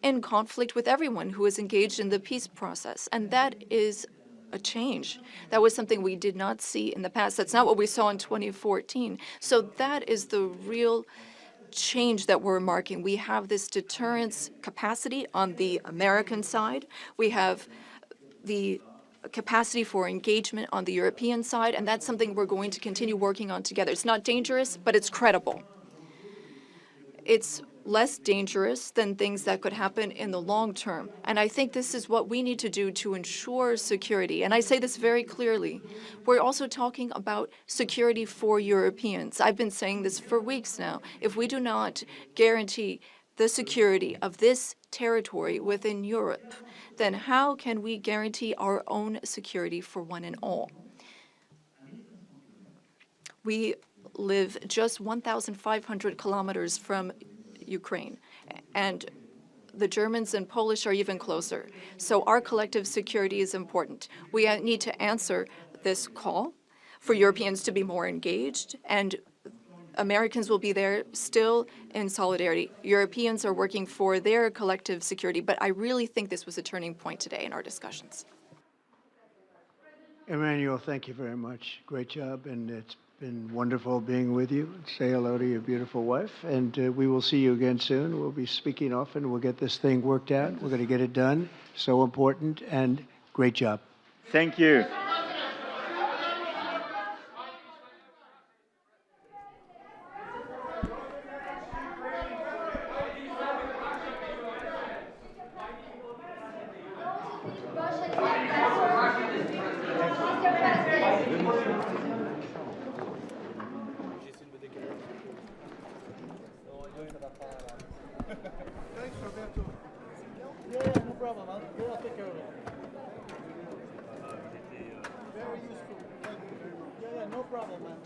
in conflict with everyone who is engaged in the peace process. And that is a change. That was something we did not see in the past. That's not what we saw in 2014. So that is the real change that we're marking. We have this deterrence capacity on the American side. We have the capacity for engagement on the European side, and that's something we're going to continue working on together. It's not dangerous, but it's credible. It's less dangerous than things that could happen in the long term. And I think this is what we need to do to ensure security. And I say this very clearly. We're also talking about security for Europeans. I've been saying this for weeks now. If we do not guarantee the security of this territory within Europe, then how can we guarantee our own security for one and all? We live just 1,500 kilometers from Ukraine, and the Germans and Polish are even closer. So our collective security is important. We need to answer this call for Europeans to be more engaged, and Americans will be there still in solidarity. Europeans are working for their collective security, but I really think this was a turning point today in our discussions. Emmanuel, thank you very much. Great job, and it's been wonderful being with you. Say hello to your beautiful wife, and we will see you again soon. We'll be speaking often. We'll get this thing worked out. We're going to get it done. So important, and great job. Thank you. Yeah, no problem. I'll take care of it. Very useful. Thank you very much. Yeah, no problem, man.